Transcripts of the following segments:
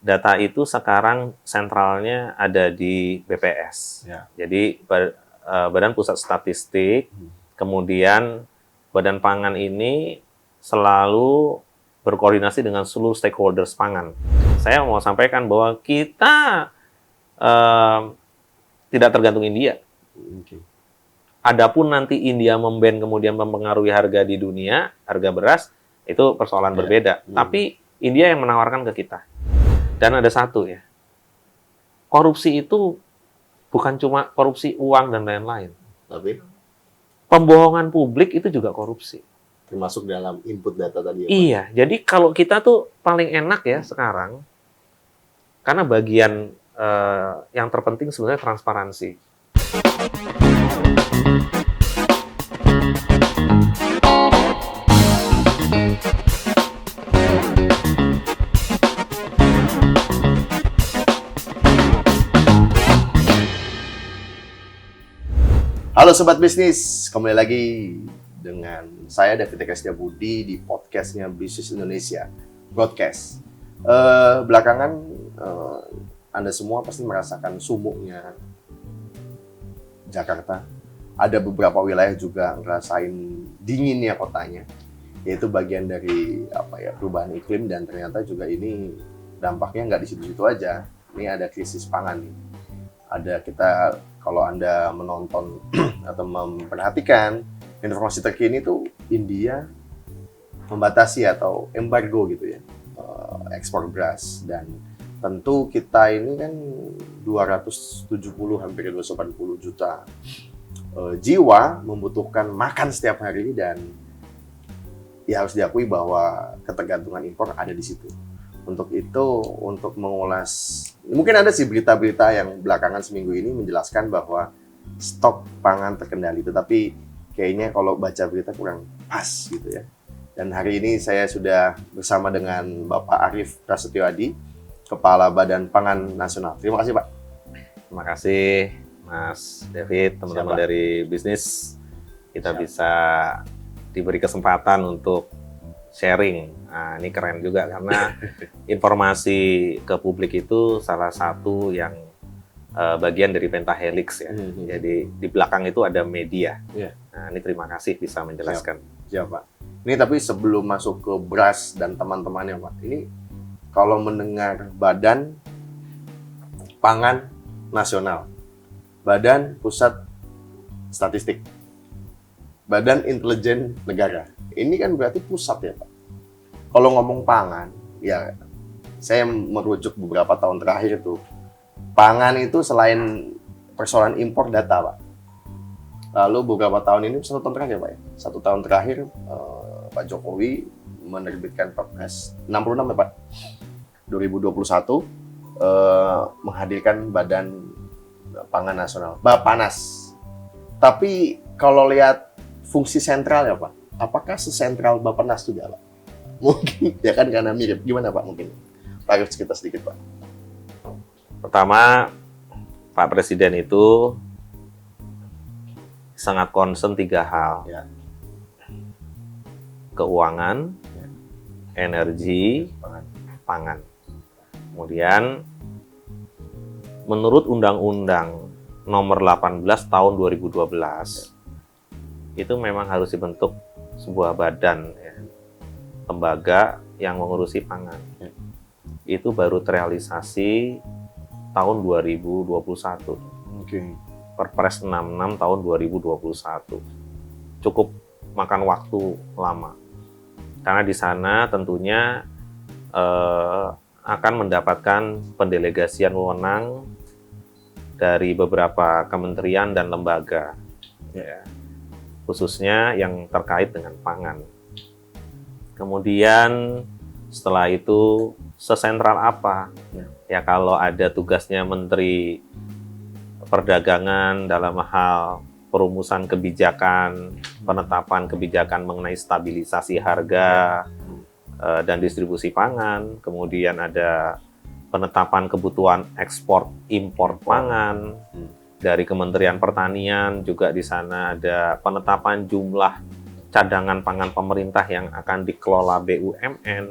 data itu sekarang sentralnya ada di BPS. Ya. Jadi Badan Pusat Statistik, kemudian Badan Pangan ini selalu berkoordinasi dengan seluruh stakeholders pangan. Saya mau sampaikan bahwa kita tidak tergantung India. Oke. Adapun nanti India memban kemudian mempengaruhi harga di dunia, harga beras, itu persoalan berbeda. Tapi India yang menawarkan ke kita. Dan ada satu ya, korupsi itu bukan cuma korupsi uang dan lain-lain. Tapi Pembohongan publik itu juga korupsi. termasuk dalam input data tadi ya, Pak? Iya, jadi kalau kita tuh paling enak ya sekarang, karena bagian yang terpenting sebenarnya transparansi. Halo Sobat Bisnis, kembali lagi dengan saya David Eka Setiabudi di podcastnya Bisnis Indonesia, Broadcast. Belakangan Anda semua pasti merasakan sumuknya Jakarta. Ada beberapa wilayah juga ngerasain dinginnya kotanya, yaitu bagian dari perubahan iklim, dan ternyata juga ini dampaknya nggak di situ-situ aja. Ini ada krisis pangan nih. Kalau Anda menonton atau memperhatikan informasi terkini tuh India membatasi atau embargo gitu ya ekspor beras, dan tentu kita ini kan 270 hampir 280 juta jiwa membutuhkan makan setiap hari, dan ya harus diakui bahwa ketergantungan impor ada di situ. Untuk itu, untuk mengulas, mungkin ada sih berita-berita yang belakangan seminggu ini menjelaskan bahwa stok pangan terkendali, tetapi kayaknya kalau baca berita kurang pas gitu ya. Dan hari ini saya sudah bersama dengan Bapak Arief Prasetyo Adi, Kepala Badan Pangan Nasional. Terima kasih Pak. Terima kasih Mas David, teman-teman dari bisnis. Kita bisa diberi kesempatan untuk sharing. Nah, ini keren juga karena informasi ke publik itu salah satu yang bagian dari pentahelix ya. Jadi di belakang itu ada media. Nah, ini terima kasih bisa menjelaskan. Siap Pak. Ini tapi sebelum masuk ke beras dan teman-temannya Pak, ini kalau mendengar Badan Pangan Nasional, Badan Pusat Statistik, Badan Intelijen Negara, ini kan berarti pusat ya Pak. Kalau ngomong pangan, ya saya merujuk beberapa tahun terakhir tuh, pangan itu selain persoalan impor data Pak. Lalu beberapa tahun ini, 1 tahun terakhir Pak ya, 1 tahun terakhir Pak Jokowi menerbitkan Perpres 66 ya Pak, 2021, menghadirkan Badan Pangan Nasional, Bappanas. Tapi kalau lihat fungsi sentral ya Pak, apakah sesentral Bappenas juga Pak? Mungkin ya kan karena mirip. Gimana Pak mungkin? Pak Arief cerita sedikit Pak. Pertama, Pak Presiden itu sangat concern 3 hal. Ya. Keuangan, energi, pangan. Kemudian menurut Undang-Undang Nomor 18 Tahun 2012 itu memang harus dibentuk sebuah badan ya, lembaga yang mengurusi pangan. Itu baru terrealisasi tahun 2021. Perpres 66 tahun 2021. Cukup makan waktu lama. Karena di sana tentunya akan mendapatkan pendelegasian wewenang dari beberapa kementerian dan lembaga. Ya. Khususnya yang terkait dengan pangan. Kemudian setelah itu sesentral apa? Ya kalau ada tugasnya Menteri Perdagangan dalam hal perumusan kebijakan, penetapan kebijakan mengenai stabilisasi harga dan distribusi pangan, kemudian ada penetapan kebutuhan ekspor impor pangan. Dari Kementerian Pertanian juga di sana ada penetapan jumlah cadangan pangan pemerintah yang akan dikelola BUMN.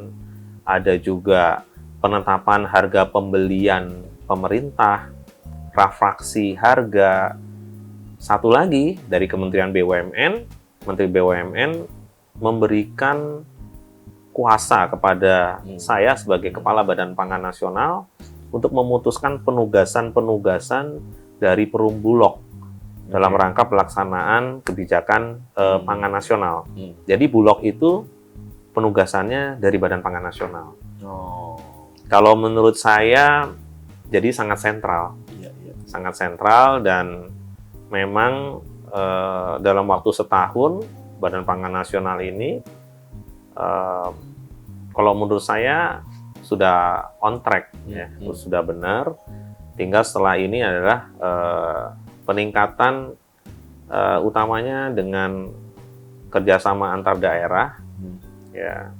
Ada juga penetapan harga pembelian pemerintah, refraksi harga. Satu lagi dari Kementerian BUMN, Menteri BUMN memberikan kuasa kepada saya sebagai Kepala Badan Pangan Nasional untuk memutuskan penugasan-penugasan dari Perum Bulog dalam rangka pelaksanaan kebijakan pangan nasional. Jadi Bulog itu penugasannya dari Badan Pangan Nasional. Kalau menurut saya, jadi sangat sentral. Sangat sentral dan memang dalam waktu setahun Badan Pangan Nasional ini kalau menurut saya sudah on track, ya, sudah benar. Tinggal setelah ini adalah peningkatan utamanya dengan kerjasama antar daerah, ya,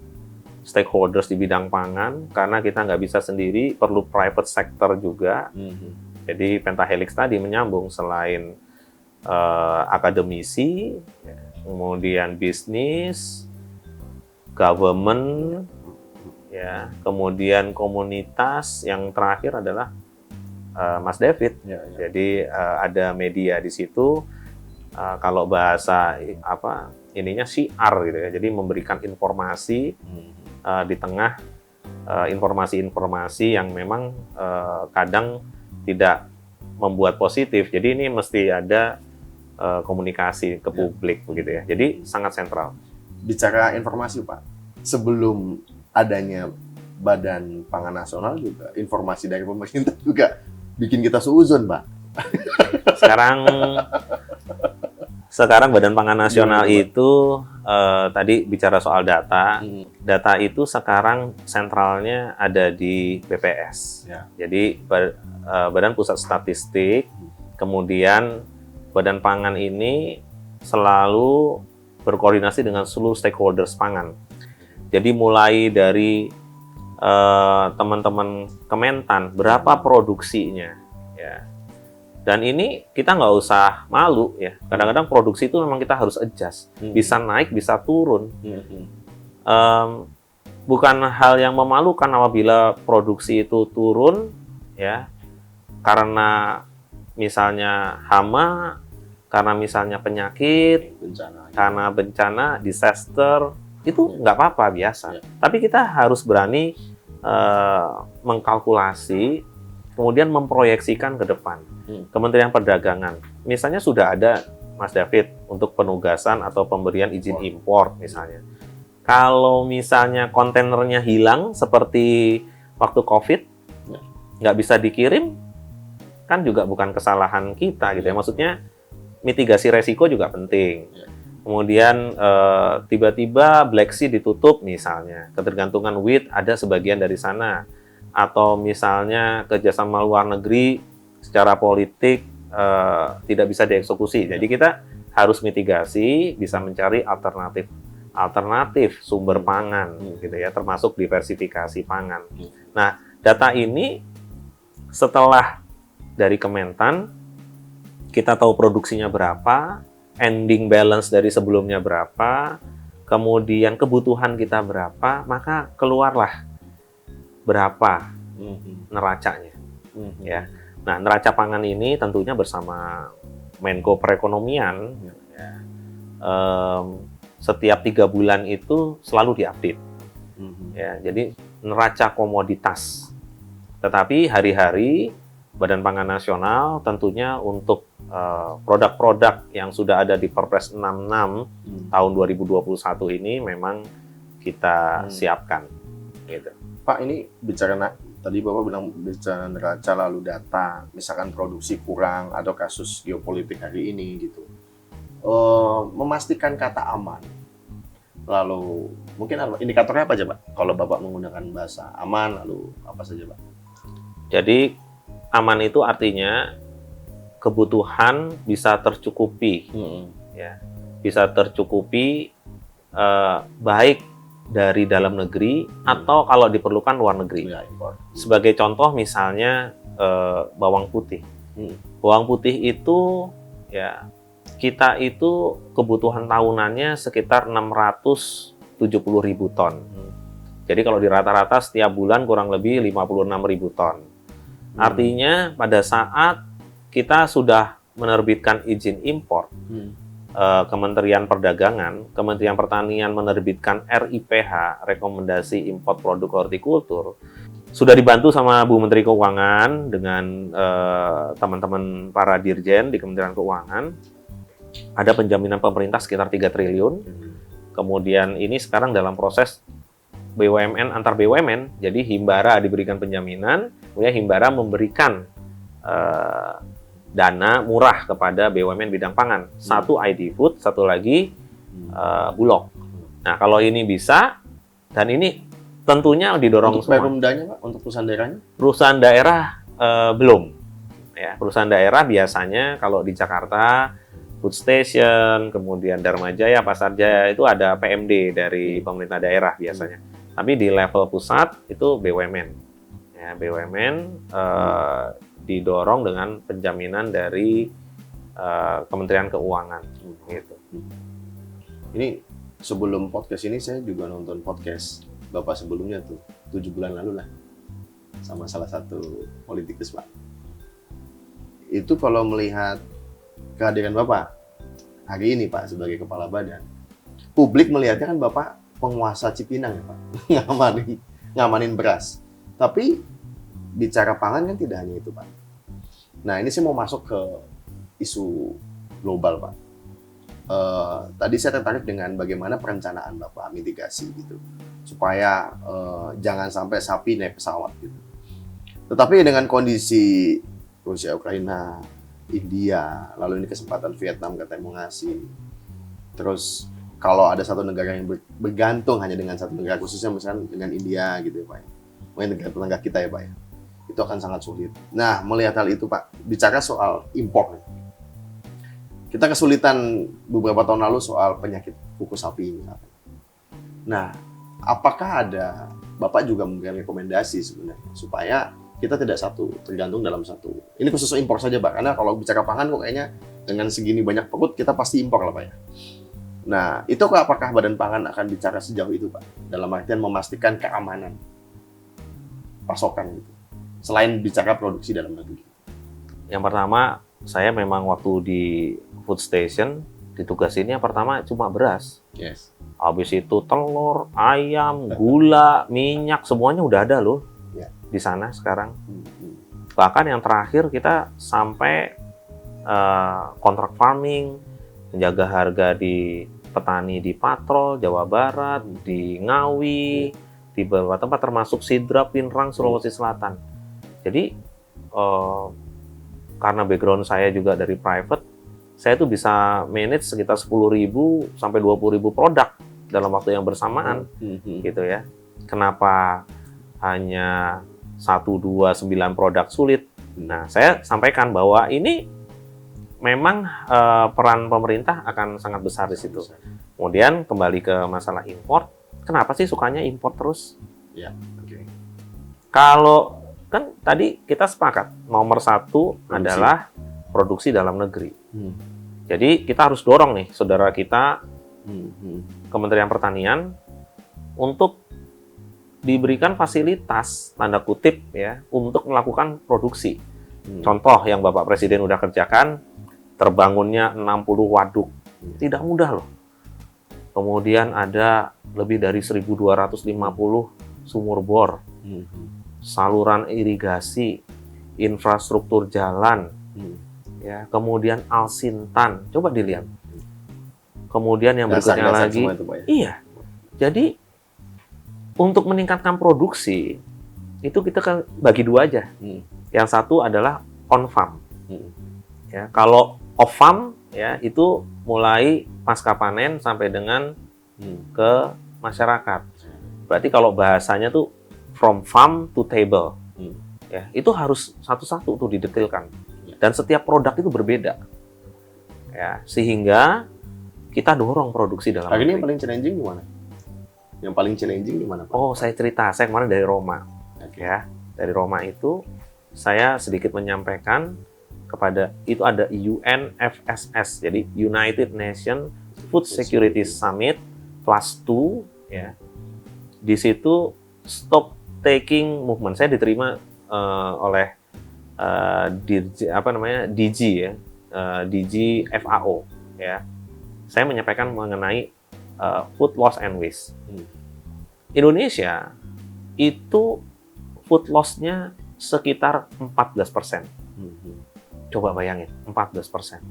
stakeholders di bidang pangan, karena kita nggak bisa sendiri, perlu private sector juga. Jadi Pentahelix tadi menyambung selain akademisi, kemudian bisnis, government, ya, kemudian komunitas, yang terakhir adalah Mas David. Jadi ada media di situ, kalau bahasa ininya CR gitu ya. Jadi memberikan informasi di tengah informasi-informasi yang memang kadang tidak membuat positif. Jadi ini mesti ada komunikasi ke publik begitu ya. Jadi sangat sentral. Bicara informasi, Pak, sebelum adanya Badan Pangan Nasional juga informasi dari pemerintah juga bikin kita seuzon, Pak. Sekarang Badan Pangan Nasional itu tadi bicara soal data. Data itu sekarang sentralnya ada di BPS. Jadi Badan Pusat Statistik, kemudian Badan Pangan ini selalu berkoordinasi dengan seluruh stakeholders pangan. Jadi mulai dari teman-teman Kementan, berapa produksinya, ya. Dan ini kita nggak usah malu, ya. Kadang-kadang produksi itu memang kita harus adjust, bisa naik, bisa turun. Bukan hal yang memalukan apabila produksi itu turun, ya, karena misalnya hama, karena misalnya penyakit, karena bencana, disaster, itu nggak apa-apa, biasa. Tapi kita harus berani mengkalkulasi, kemudian memproyeksikan ke depan. Kementerian Perdagangan, misalnya sudah ada, Mas David, untuk penugasan atau pemberian izin impor misalnya. Kalau misalnya kontainernya hilang seperti waktu COVID, nggak bisa dikirim, kan juga bukan kesalahan kita gitu ya. Maksudnya mitigasi resiko juga penting. Kemudian tiba-tiba Black Sea ditutup misalnya, ketergantungan wheat ada sebagian dari sana, atau misalnya kerjasama luar negeri secara politik tidak bisa dieksekusi. Jadi kita harus mitigasi, bisa mencari alternatif sumber pangan, gitu ya, termasuk diversifikasi pangan. Nah, data ini setelah dari Kementan, kita tahu produksinya berapa, ending balance dari sebelumnya berapa, kemudian kebutuhan kita berapa, maka keluarlah berapa neracanya. Ya. Nah, neraca pangan ini tentunya bersama Menko Perekonomian, setiap 3 bulan itu selalu diupdate. Ya, jadi neraca komoditas. Tetapi hari-hari Badan Pangan Nasional tentunya untuk produk-produk yang sudah ada di Perpres 66 tahun 2021 ini memang kita siapkan. Gitu. Pak, ini bicara tadi Bapak bilang bicara neraca lalu data, misalkan produksi kurang atau kasus geopolitik hari ini gitu. Memastikan kata aman. Lalu mungkin indikatornya apa aja, Pak? Kalau Bapak menggunakan bahasa aman, lalu apa saja, Pak? Jadi aman itu artinya kebutuhan bisa tercukupi, ya, bisa tercukupi baik dari dalam negeri atau kalau diperlukan luar negeri. Sebagai contoh misalnya bawang putih. Bawang putih itu, ya, kita itu kebutuhan tahunannya sekitar 670.000 ton. Jadi kalau di rata-rata setiap bulan kurang lebih 56.000 ton. Artinya pada saat kita sudah menerbitkan izin impor, Kementerian Perdagangan, Kementerian Pertanian menerbitkan RIPH, Rekomendasi Import Produk Hortikultur, sudah dibantu sama Bu Menteri Keuangan dengan teman-teman para dirjen di Kementerian Keuangan, ada penjaminan pemerintah sekitar 3 triliun. Kemudian ini sekarang dalam proses BUMN antar BUMN, jadi Himbara diberikan penjaminan, kemudian Himbara memberikan dana murah kepada BUMN bidang pangan. Satu ID Food, satu lagi Bulog. Nah, kalau ini bisa, dan ini tentunya didorong untuk semua. Perumdanya Pak, untuk perusahaan daerahnya? Perusahaan daerah belum. Ya, perusahaan daerah biasanya kalau di Jakarta, Food Station, kemudian Dharma Jaya, Pasar Jaya, itu ada PMD dari pemerintah daerah biasanya. Tapi di level pusat itu BUMN. Ya, BUMN didorong dengan penjaminan dari Kementerian Keuangan. Gitu. Ini sebelum podcast ini saya juga nonton podcast Bapak sebelumnya tuh, 7 bulan lalu lah, sama salah satu politikus Pak. Itu kalau melihat kehadiran Bapak hari ini Pak sebagai kepala badan, publik melihatnya kan Bapak penguasa Cipinang ya Pak, ngamanin beras. Tapi bicara pangan kan tidak hanya itu Pak. Nah ini saya mau masuk ke isu global Pak. Tadi saya tertarik dengan bagaimana perencanaan Bapak mitigasi gitu, supaya jangan sampai sapi naik pesawat gitu. Tetapi dengan kondisi Rusia, Ukraina, India, lalu ini kesempatan Vietnam katanya mau ngasih. Terus kalau ada satu negara yang bergantung hanya dengan satu negara, khususnya misalnya dengan India gitu ya Pak. Mungkin negara tetangga kita ya Pak ya. Itu akan sangat sulit. Nah, melihat hal itu Pak, bicara soal impor. Kita kesulitan beberapa tahun lalu soal penyakit kuku sapi misalnya. Nah, apakah ada Bapak juga memberikan rekomendasi sebenarnya supaya kita tidak tergantung dalam satu. Ini khusus impor saja Pak, karena kalau bicara pangan kok kayaknya dengan segini banyak perut kita pasti impor lah Pak ya. Nah, itu apakah Badan Pangan akan bicara sejauh itu Pak? Dalam artian memastikan keamanan pasokan gitu. Selain bicara produksi dalam negeri. Yang pertama, saya memang waktu di Food Station ditugasinnya pertama cuma beras. Yes. Habis itu telur, ayam, gula, minyak, semuanya udah ada loh di sana sekarang. Bahkan yang terakhir kita sampai kontrak farming, menjaga harga di petani di Patrol, Jawa Barat, di Ngawi, di beberapa tempat termasuk Sidrap, Pinrang, Sulawesi Selatan. Jadi karena background saya juga dari private, saya tuh bisa manage sekitar 10.000 sampai 20.000 produk dalam waktu yang bersamaan, gitu ya. Kenapa hanya 1, 2, 9 produk sulit? Nah, saya sampaikan bahwa ini memang peran pemerintah akan sangat besar di situ. Kemudian kembali ke masalah impor, kenapa sih sukanya impor terus? Ya, oke. Kalau kan tadi kita sepakat nomor 1 adalah produksi dalam negeri. Jadi kita harus dorong nih saudara kita Kementerian Pertanian untuk diberikan fasilitas tanda kutip ya untuk melakukan produksi. Contoh yang Bapak Presiden udah kerjakan, terbangunnya 60 waduk. Tidak mudah loh. Kemudian ada lebih dari 1.250 sumur bor, saluran irigasi, infrastruktur jalan, ya, kemudian Alsintan. Coba dilihat. Kemudian yang berikutnya lagi, iya. Jadi untuk meningkatkan produksi itu kita kan bagi dua aja. Yang satu adalah on farm. Ya, kalau off farm ya itu mulai pasca panen sampai dengan ke masyarakat. Berarti kalau bahasanya tuh from farm to table. Ya, itu harus satu-satu tuh didetailkan. Dan setiap produk itu berbeda. Ya, sehingga kita dorong produksi dalam negeri. Ini yang paling challenging gimana? Yang paling challenging gimana, Pak? Oh, saya cerita. Saya kemarin dari Roma. Ya, dari Roma itu saya sedikit menyampaikan kepada itu ada UNFSS, jadi United Nations Food Security Summit +2 ya. Di situ stop taking movement. Saya diterima oleh DG ya, DG FAO ya. Saya menyampaikan mengenai food loss and waste. Indonesia itu food loss-nya sekitar 14%. Coba bayangin, 14%.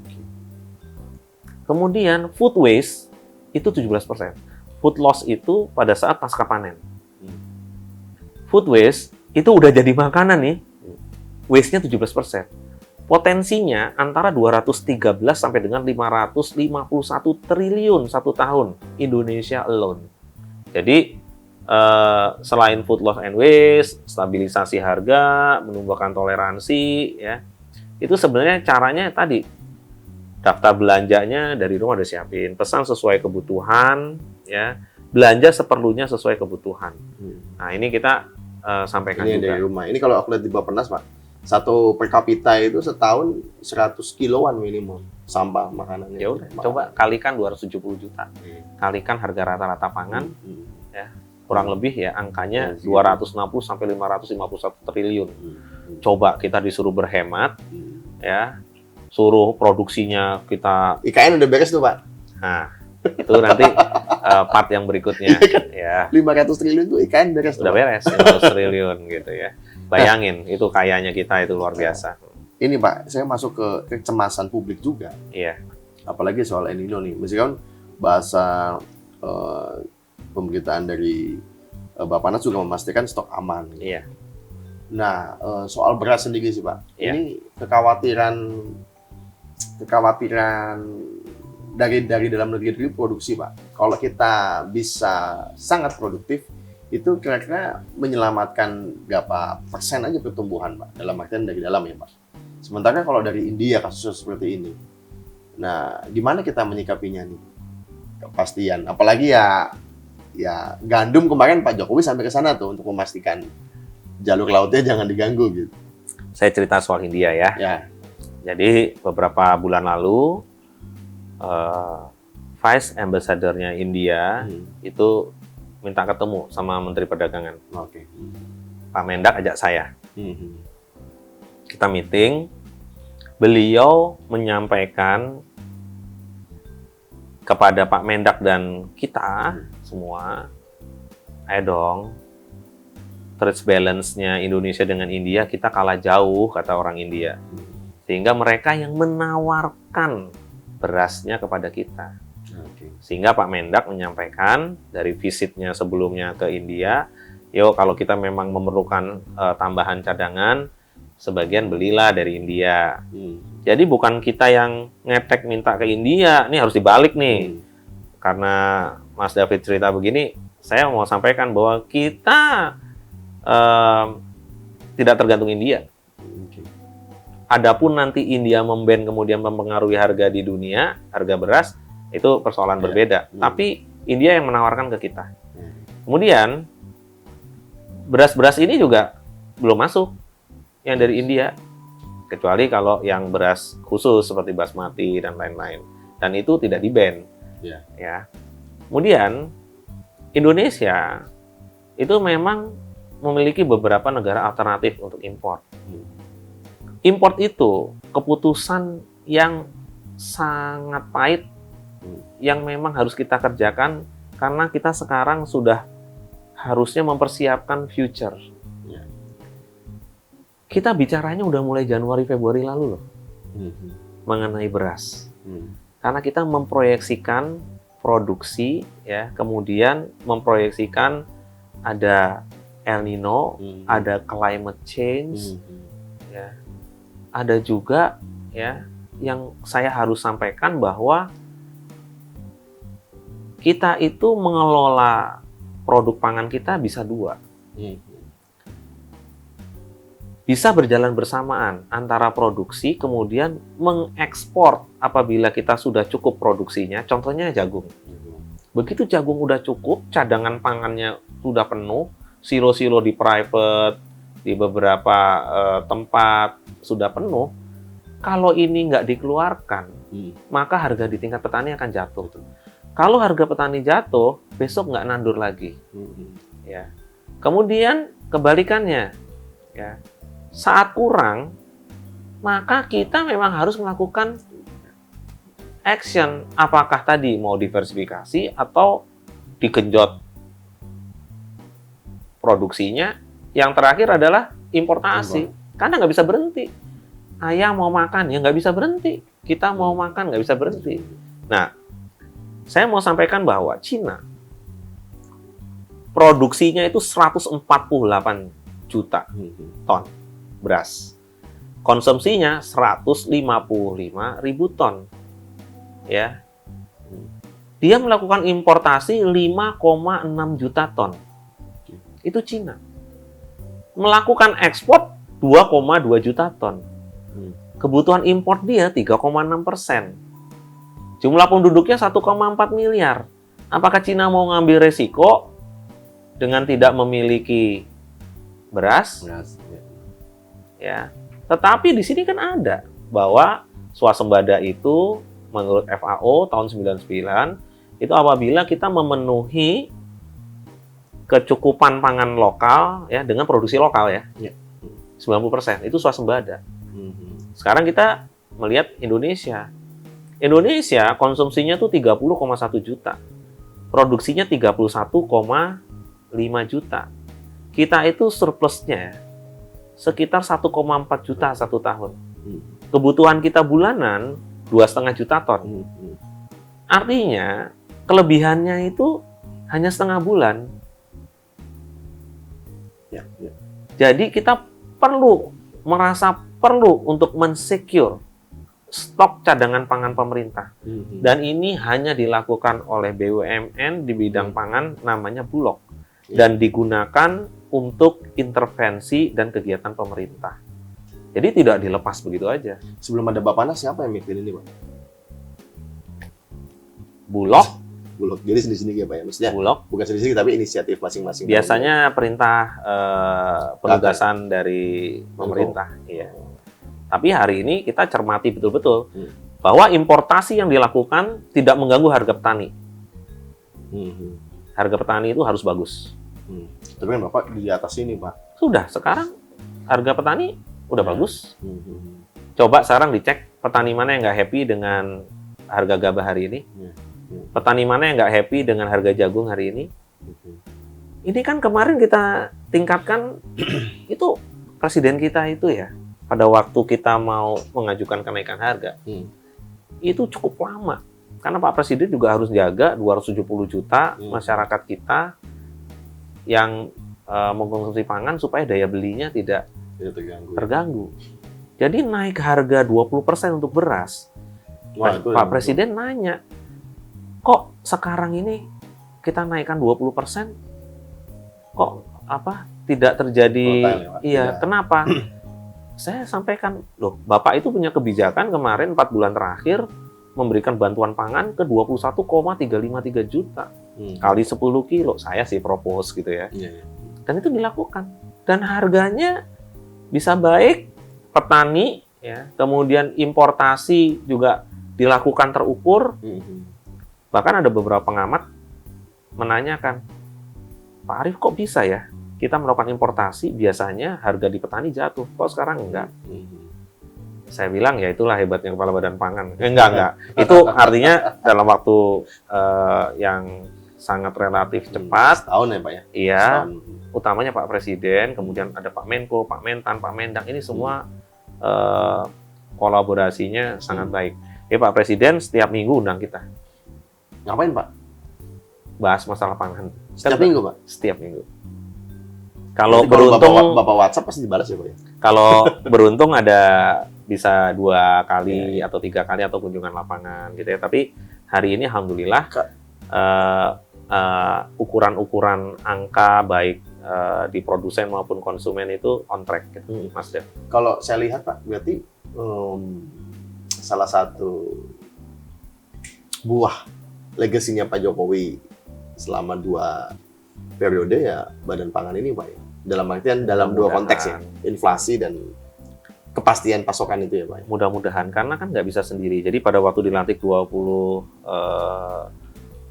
Kemudian food waste itu 17%. Food loss itu pada saat pasca panen. Food waste itu udah jadi makanan nih. Waste-nya 17%. Potensinya antara 213 sampai dengan 551 triliun satu tahun Indonesia alone. Jadi selain food loss and waste, stabilisasi harga, menumbuhkan toleransi, ya, itu sebenarnya caranya tadi daftar belanjanya dari rumah udah siapin, pesan sesuai kebutuhan, ya, belanja seperlunya sesuai kebutuhan. Nah ini kita sampaikan ini juga. dari rumah. Ini kalau aku lihat di Bappenas, Pak, satu per kapita itu setahun 100 kiloan minimum sampah makanannya. Ya udah, coba kalikan 270 juta, kalikan harga rata-rata pangan, ya. Kurang lebih ya angkanya 260 sampai 551 triliun. Coba kita disuruh berhemat, ya, suruh produksinya kita. IKN udah beres tuh, Pak. Nah, itu nanti part yang berikutnya, ya. 500 triliun tuh IKN beres. Udah beres, 500 triliun gitu ya. Bayangin, itu kayanya kita itu luar biasa. Ini Pak, saya masuk ke kecemasan publik juga. Iya. Apalagi soal El Nino nih. Meskipun bahasa pemberitaan dari Bappenas juga memastikan stok aman. Iya. Nah, soal beras sendiri sih Pak. Iya. Ini kekhawatiran dari dalam negeri produksi Pak. Kalau kita bisa sangat produktif, itu kira-kira menyelamatkan berapa persen aja pertumbuhan Pak, dalam artian dari dalam ya Pak. Sementara kalau dari India kasusnya seperti ini, nah gimana kita menyikapinya nih? Kepastian, apalagi ya gandum kemarin Pak Jokowi sampai ke sana tuh untuk memastikan jalur lautnya jangan diganggu gitu. Saya cerita soal India ya. Ya. Jadi beberapa bulan lalu Vice Ambassador-nya India itu minta ketemu sama Menteri Perdagangan. Oke. Pak Mendak ajak saya. Kita meeting. Beliau menyampaikan kepada Pak Mendak dan kita semua, ayo dong, trade balance-nya Indonesia dengan India kita kalah jauh, kata orang India. Sehingga mereka yang menawarkan berasnya kepada kita. Sehingga Pak Mendak menyampaikan dari visitnya sebelumnya ke India, yuk kalau kita memang memerlukan tambahan cadangan, sebagian belilah dari India. Jadi bukan kita yang ngetek minta ke India, ini harus dibalik nih. Karena Mas David cerita begini, saya mau sampaikan bahwa kita tidak tergantung India. Adapun nanti India memban kemudian mempengaruhi harga di dunia, harga beras, itu persoalan berbeda. Tapi India yang menawarkan ke kita. Kemudian beras-beras ini juga belum masuk yang dari India, kecuali kalau yang beras khusus seperti basmati dan lain-lain. Dan itu tidak di-ban. Ya. Kemudian Indonesia itu memang memiliki beberapa negara alternatif untuk impor. Import itu keputusan yang sangat pahit yang memang harus kita kerjakan karena kita sekarang sudah harusnya mempersiapkan future. Kita bicaranya udah mulai Januari Februari lalu loh mengenai beras. Karena kita memproyeksikan produksi ya, kemudian memproyeksikan ada El Nino, ada climate change, ya. Ada juga ya yang saya harus sampaikan bahwa kita itu mengelola produk pangan kita bisa dua. Bisa berjalan bersamaan antara produksi kemudian mengekspor apabila kita sudah cukup produksinya. Contohnya jagung. Begitu jagung udah cukup, cadangan pangannya sudah penuh, silo-silo di private, di beberapa tempat sudah penuh. Kalau ini nggak dikeluarkan, maka harga di tingkat petani akan jatuh. Kalau harga petani jatuh, besok nggak nandur lagi. Ya. Kemudian kebalikannya, ya, saat kurang, maka kita memang harus melakukan action. Apakah tadi mau diversifikasi atau digenjot produksinya? Yang terakhir adalah importasi. Karena nggak bisa berhenti. Ayam mau makan, ya nggak bisa berhenti. Kita mau makan, nggak bisa berhenti. Nah, saya mau sampaikan bahwa Cina produksinya itu 148 juta ton beras. Konsumsinya 155 ribu ton. Ya. Dia melakukan importasi 5,6 juta ton. Itu Cina. Melakukan ekspor 2,2 juta ton. Kebutuhan impor dia 3,6%. Jumlah penduduknya 1,4 miliar. Apakah Cina mau ngambil resiko dengan tidak memiliki beras? Ya. Tetapi di sini kan ada bahwa swasembada itu menurut FAO tahun 99 itu apabila kita memenuhi kecukupan pangan lokal ya dengan produksi lokal ya. 90% itu swasembada. Sekarang kita melihat Indonesia. Indonesia konsumsinya tuh 30,1 juta. Produksinya 31,5 juta. Kita itu surplusnya sekitar 1,4 juta satu tahun. Kebutuhan kita bulanan 2,5 juta ton. Artinya kelebihannya itu hanya setengah bulan. Jadi kita merasa perlu untuk mensecure stok cadangan pangan pemerintah. Dan ini hanya dilakukan oleh BUMN di bidang pangan namanya Bulog. Dan digunakan untuk intervensi dan kegiatan pemerintah. Jadi tidak dilepas begitu aja. Sebelum ada Bappenas, siapa yang mikirin ini, Pak? Bulog. Jadi sendiri-sendiri ya, Pak ya? Maksudnya Bulog. bukan sendiri tapi inisiatif masing-masing. Biasanya perintah penugasan dari pemerintah. Iya. Tapi hari ini kita cermati betul-betul bahwa importasi yang dilakukan tidak mengganggu harga petani. Harga petani itu harus bagus. Tapi kan Bapak di atas ini, Pak. Sudah, sekarang harga petani udah bagus. Coba sekarang dicek petani mana yang nggak happy dengan harga gabah hari ini. Petani mana yang nggak happy dengan harga jagung hari ini. Ini kan kemarin kita tingkatkan, itu presiden kita itu ya, pada waktu kita mau mengajukan kenaikan harga, itu cukup lama. Karena Pak Presiden juga harus jaga 270 juta masyarakat kita yang mengkonsumsi pangan supaya daya belinya tidak terganggu. Jadi naik harga 20% untuk beras. Pak Presiden nanya, kok sekarang ini kita naikkan 20%? Kok tidak terjadi? Iya, kenapa? Saya sampaikan, loh, Bapak itu punya kebijakan kemarin 4 bulan terakhir memberikan bantuan pangan ke 21,353 juta. Kali 10 kilo, saya sih propose gitu ya. Dan itu dilakukan. Dan harganya bisa baik, petani, ya, kemudian importasi juga dilakukan terukur. Bahkan ada beberapa pengamat menanyakan, Pak Arief kok bisa ya kita melakukan importasi, biasanya harga di petani jatuh, kok sekarang enggak? Saya bilang, ya itulah hebatnya Kepala Badan Pangan. Enggak. Itu artinya dalam waktu yang sangat relatif cepat. Setahun ya, Pak ya? Iya, utamanya Pak Presiden, kemudian ada Pak Menko, Pak Mentan, Pak Mendak, ini semua kolaborasinya sangat baik. Ya Pak Presiden setiap minggu undang kita. Ngapain, Pak? Bahas masalah pangan. Setiap minggu, Pak? Setiap minggu. Kalau beruntung, Bapak WhatsApp pasti dibalas ya, Pak ya? Kalau beruntung ada bisa 2 kali atau 3 kali atau kunjungan lapangan gitu ya. Tapi hari ini alhamdulillah ukuran-ukuran angka baik di produsen maupun konsumen itu on track gitu, Mas Dev. Kalau saya lihat, Pak, berarti salah satu buah legasinya Pak Jokowi selama 2 periode ya Badan Pangan ini, Pak ya. Dalam artian dalam 2 konteks ya, inflasi dan kepastian pasokan itu ya, Pak. Mudah-mudahan, karena kan nggak bisa sendiri. Jadi pada waktu dilantik 29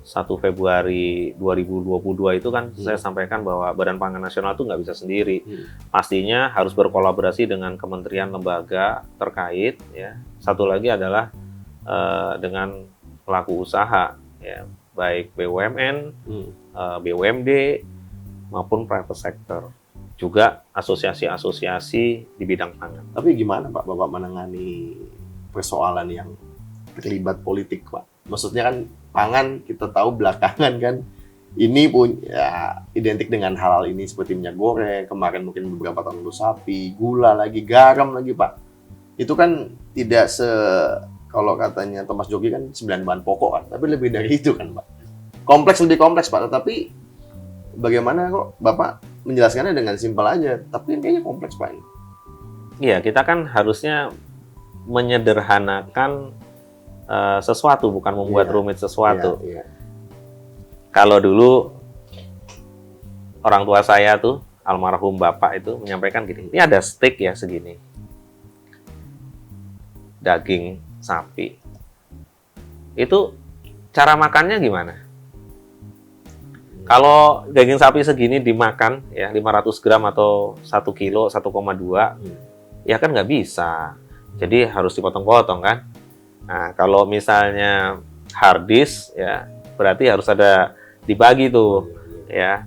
1 Februari 2022 itu kan saya sampaikan bahwa Badan Pangan Nasional itu nggak bisa sendiri. Pastinya harus berkolaborasi dengan kementerian lembaga terkait. Ya. Satu lagi adalah dengan pelaku usaha, ya, baik BUMN, BUMD, maupun private sector. Juga asosiasi-asosiasi di bidang pangan. Tapi gimana Pak Bapak menangani persoalan yang terlibat politik Pak? Maksudnya kan pangan kita tahu belakangan kan ini punya identik dengan hal-hal ini seperti minyak goreng, kemarin mungkin beberapa tahun lalu sapi, gula lagi, garam lagi Pak. Itu kan tidak kalau katanya Thomas Jogi kan 9 bahan pokok kan, tapi lebih dari itu kan Pak. Lebih kompleks Pak, tetapi bagaimana kok Bapak menjelaskannya dengan simpel aja, tapi kayaknya kompleks Pak ini. Iya, kita kan harusnya menyederhanakan sesuatu, bukan membuat rumit sesuatu. Kalau dulu orang tua saya tuh, almarhum bapak itu menyampaikan gini, ini ada steak ya segini, daging sapi, itu cara makannya gimana? Kalau daging sapi segini dimakan ya 500 gram atau 1 kilo, 1,2, ya kan nggak bisa. Jadi harus dipotong-potong kan. Nah, kalau misalnya hard disk ya berarti harus ada dibagi tuh ya.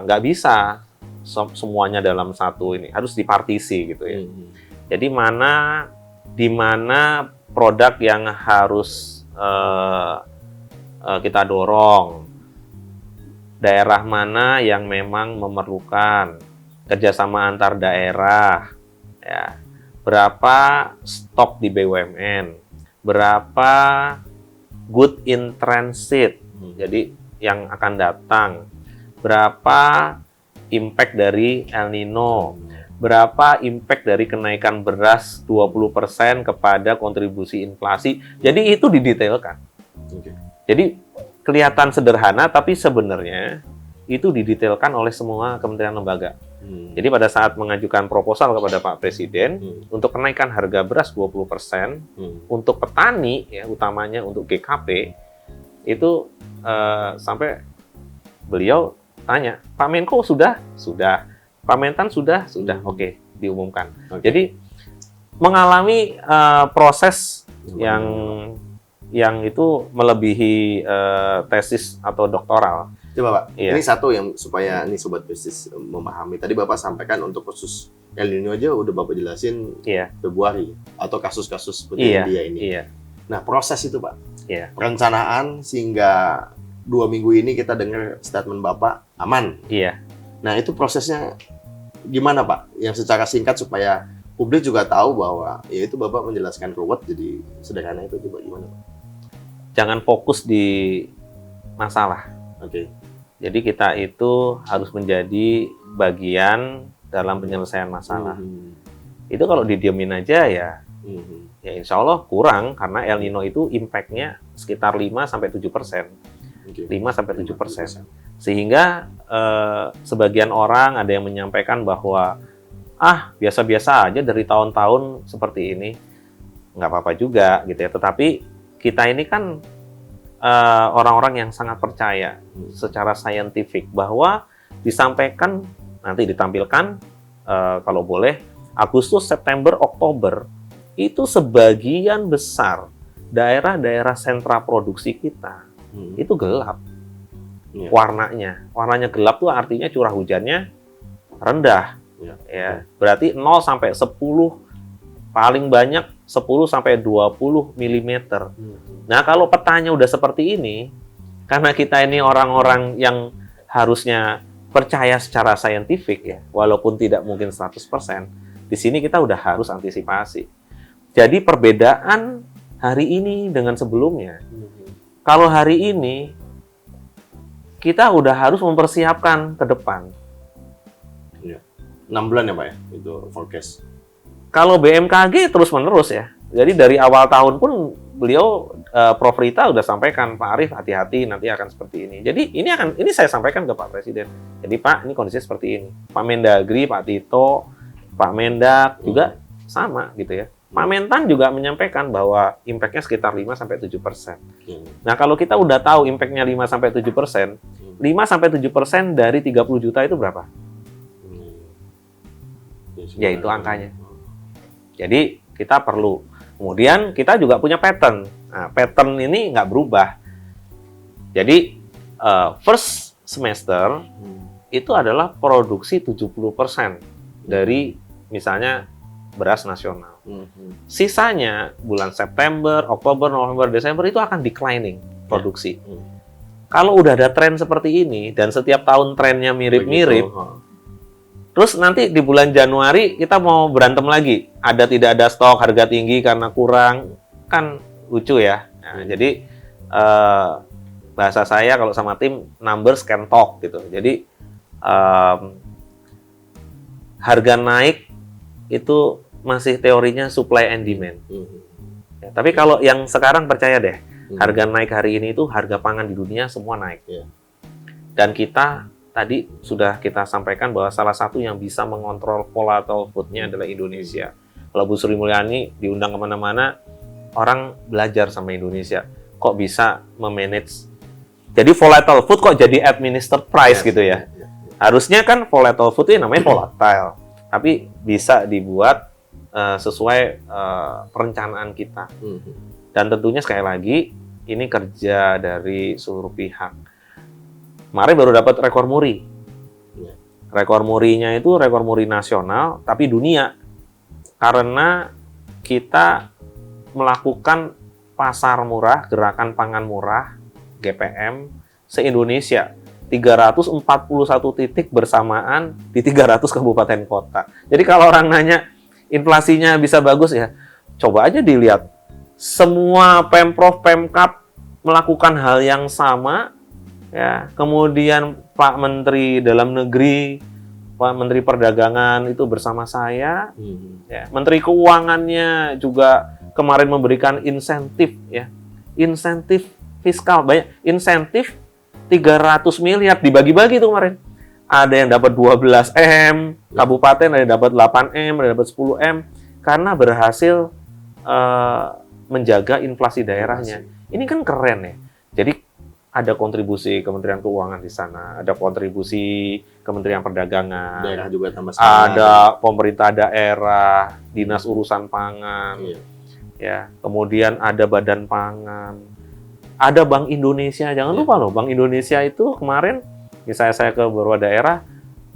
Nggak bisa semuanya dalam satu ini, harus dipartisi gitu ya. Jadi di mana produk yang harus kita dorong, daerah mana yang memang memerlukan kerjasama antar daerah, ya, berapa stok di BUMN, berapa good in transit, jadi yang akan datang, berapa impact dari El Nino, berapa impact dari kenaikan beras 20% kepada kontribusi inflasi. Jadi itu didetailkan. Jadi kelihatan sederhana, tapi sebenarnya itu didetailkan oleh semua kementerian lembaga. Jadi pada saat mengajukan proposal kepada Pak Presiden untuk kenaikan harga beras 20%, untuk petani, ya, utamanya untuk GKP, itu sampai beliau tanya, Pak Menko sudah, Pak Mentan sudah, oke, diumumkan. Jadi mengalami proses yang itu melebihi tesis atau doktoral. Coba Pak, ini satu yang supaya ini Sobat Bisnis memahami. Tadi Bapak sampaikan untuk khusus El Nino aja udah Bapak jelasin Februari atau kasus-kasus seperti India ini. Nah, proses itu Pak, perencanaan sehingga 2 minggu ini kita dengar statement Bapak aman. Nah, itu prosesnya gimana Pak? Yang secara singkat supaya publik juga tahu bahwa ya itu Bapak menjelaskan ruwet jadi sederhana itu, coba gimana Pak? Jangan fokus di masalah. Jadi kita itu harus menjadi bagian dalam penyelesaian masalah. Itu kalau didiemin aja ya insya Allah kurang, karena El Nino itu impact-nya sekitar 5-7%. 5-7%. Sehingga sebagian orang ada yang menyampaikan bahwa biasa-biasa aja dari tahun-tahun seperti ini, nggak apa-apa juga gitu ya. Tetapi kita ini kan orang-orang yang sangat percaya secara saintifik bahwa disampaikan, nanti ditampilkan kalau boleh Agustus, September, Oktober itu sebagian besar daerah-daerah sentra produksi kita itu gelap warnanya gelap tuh artinya curah hujannya rendah ya, berarti 0 sampai 10 paling banyak 10 sampai 20 mm. Nah, kalau petanya udah seperti ini, karena kita ini orang-orang yang harusnya percaya secara saintifik ya, walaupun tidak mungkin 100%, di sini kita udah harus antisipasi. Jadi perbedaan hari ini dengan sebelumnya. Kalau hari ini kita udah harus mempersiapkan ke depan. 6 bulan ya Pak ya, itu forecast. Kalau BMKG terus-menerus ya. Jadi dari awal tahun pun beliau Prof Rita udah sampaikan, Pak Arief hati-hati nanti akan seperti ini. Jadi ini saya sampaikan ke Pak Presiden. Jadi Pak, ini kondisi seperti ini. Pak Mendagri, Pak Tito, Pak Mendak juga sama gitu ya. Pak Mentan juga menyampaikan bahwa impact-nya sekitar 5-7%. Nah, kalau kita udah tahu impact-nya 5-7%, 5-7% dari 30 juta itu berapa? Ya, itu angkanya. Jadi, kita perlu. Kemudian, kita juga punya pattern. Nah, pattern ini nggak berubah. Jadi, first semester itu adalah produksi 70% dari misalnya beras nasional. Sisanya bulan September, Oktober, November, Desember itu akan declining produksi. Kalau udah ada tren seperti ini dan setiap tahun trennya mirip-mirip, terus nanti di bulan Januari kita mau berantem lagi. Ada tidak ada stok, harga tinggi karena kurang, kan lucu ya. Nah, jadi bahasa saya kalau sama tim, numbers can talk gitu. Jadi harga naik itu masih teorinya supply and demand. Ya, tapi kalau yang sekarang percaya deh, harga naik hari ini itu harga pangan di dunia semua naik. Dan kita tadi sudah kita sampaikan bahwa salah satu yang bisa mengontrol volatile food-nya adalah Indonesia. Kalau Bu Sri Mulyani diundang kemana-mana, orang belajar sama Indonesia. Kok bisa memanage? Jadi volatile food kok jadi administered price gitu ya? Harusnya kan volatile food itu namanya volatile, tapi bisa dibuat sesuai perencanaan kita. Dan tentunya sekali lagi, ini kerja dari seluruh pihak. Kemarin baru dapat rekor muri. Rekor murinya itu rekor muri nasional, tapi dunia. Karena kita melakukan pasar murah, gerakan pangan murah, GPM, se-Indonesia. 341 titik bersamaan di 300 kabupaten kota. Jadi kalau orang nanya, inflasinya bisa bagus ya, coba aja dilihat. Semua Pemprov, Pemkab melakukan hal yang sama, ya. Kemudian Pak Menteri Dalam Negeri, Pak Menteri Perdagangan itu bersama saya, ya. Menteri Keuangannya juga kemarin memberikan insentif, ya, insentif fiskal, banyak insentif 300 miliar dibagi-bagi tuh kemarin. Ada yang dapat 12 M, kabupaten ada yang dapat 8 M, ada yang dapat 10 M, karena berhasil menjaga inflasi daerahnya. Ini kan keren ya. Jadi ada kontribusi Kementerian Keuangan di sana, ada kontribusi Kementerian Perdagangan, daerah juga tambah ada pemerintah daerah, dinas urusan pangan, ya. Kemudian ada Badan Pangan, ada Bank Indonesia. Jangan lupa loh, Bank Indonesia itu kemarin, misalnya saya ke beberapa daerah,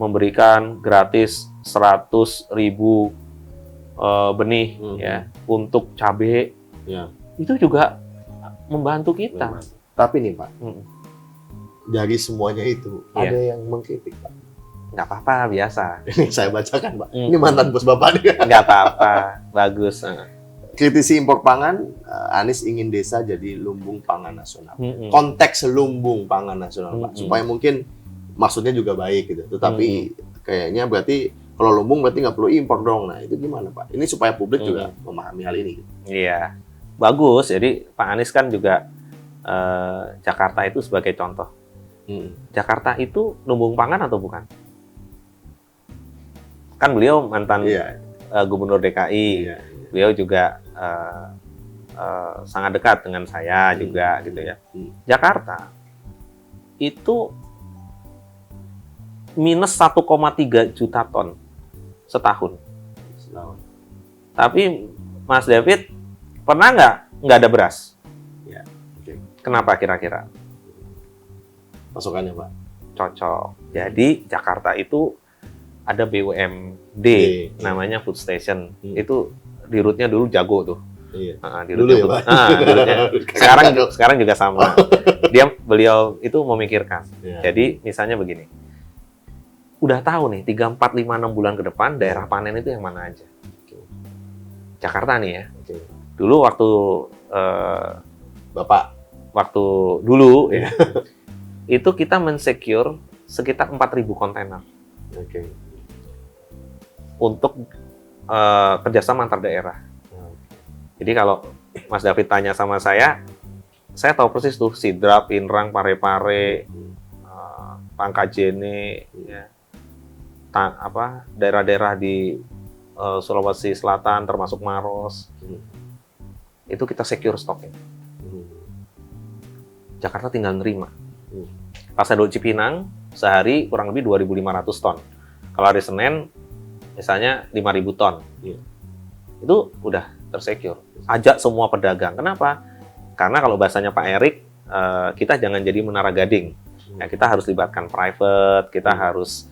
memberikan gratis 100.000 benih ya untuk cabai. Itu juga membantu kita. Tapi nih Pak, dari semuanya itu ada yang mengkritik Pak. Nggak apa-apa, biasa. Ini saya bacakan Pak. Ini mantan bos Bapak nih. Nggak apa-apa, bagus. Kritisi impor pangan, Anies ingin desa jadi lumbung pangan nasional. Konteks lumbung pangan nasional Pak, supaya mungkin maksudnya juga baik gitu. Tetapi kayaknya berarti kalau lumbung berarti nggak perlu impor dong. Nah itu gimana Pak? Ini supaya publik juga memahami hal ini. Iya, bagus. Jadi Pak Anies kan juga Jakarta itu sebagai contoh. Jakarta itu lumbung pangan atau bukan? Kan beliau mantan gubernur DKI. Beliau juga sangat dekat dengan saya juga gitu ya. Jakarta itu minus 1,3 juta ton setahun. Tapi Mas David pernah nggak ada beras? Kenapa kira-kira? Masukannya Pak? Cocok. Jadi Jakarta itu ada BUMD, namanya Food Station. Itu di route-nya dulu jago tuh. Di dulu ya Pak? Sekarang juga sama. Beliau itu memikirkan. Jadi misalnya begini, udah tahu nih 3, 4, 5, 6 bulan ke depan daerah panen itu yang mana aja. Jakarta nih ya. Dulu waktu Bapak dulu ya, itu kita mensecure sekitar 4.000 kontainer untuk kerjasama antar daerah. Jadi kalau Mas David tanya sama saya tahu persis tuh Sidrap, Pinrang, Parepare, Pangkajene, ya, daerah-daerah di Sulawesi Selatan termasuk Maros, itu kita secure stoknya. Jakarta tinggal nerima. Hmm. Pasar Induk Cipinang sehari kurang lebih 2.500 ton. Kalau hari Senin misalnya 5.000 ton. Iya. Itu udah tersecure. Ajak semua pedagang. Kenapa? Karena kalau bahasanya Pak Erik, kita jangan jadi menara gading. Ya, kita harus libatkan private, kita harus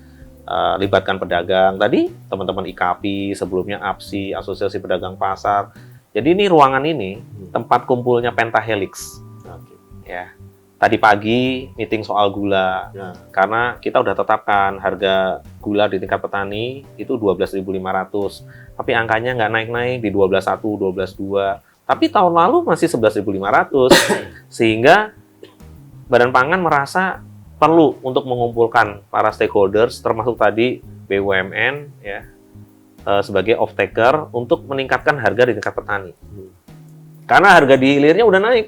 libatkan pedagang. Tadi teman-teman IKAPI, sebelumnya APSI, Asosiasi Pedagang Pasar. Jadi ini ruangan ini tempat kumpulnya Pentahelix. Oke. Ya. Tadi pagi meeting soal gula. Ya. Karena kita udah tetapkan harga gula di tingkat petani itu 12.500. Tapi angkanya nggak naik-naik di 12.1, 12.2. Tapi tahun lalu masih 11.500. Sehingga Badan Pangan merasa perlu untuk mengumpulkan para stakeholders, termasuk tadi BUMN, ya, sebagai off-taker untuk meningkatkan harga di tingkat petani. Karena harga di hilirnya udah naik.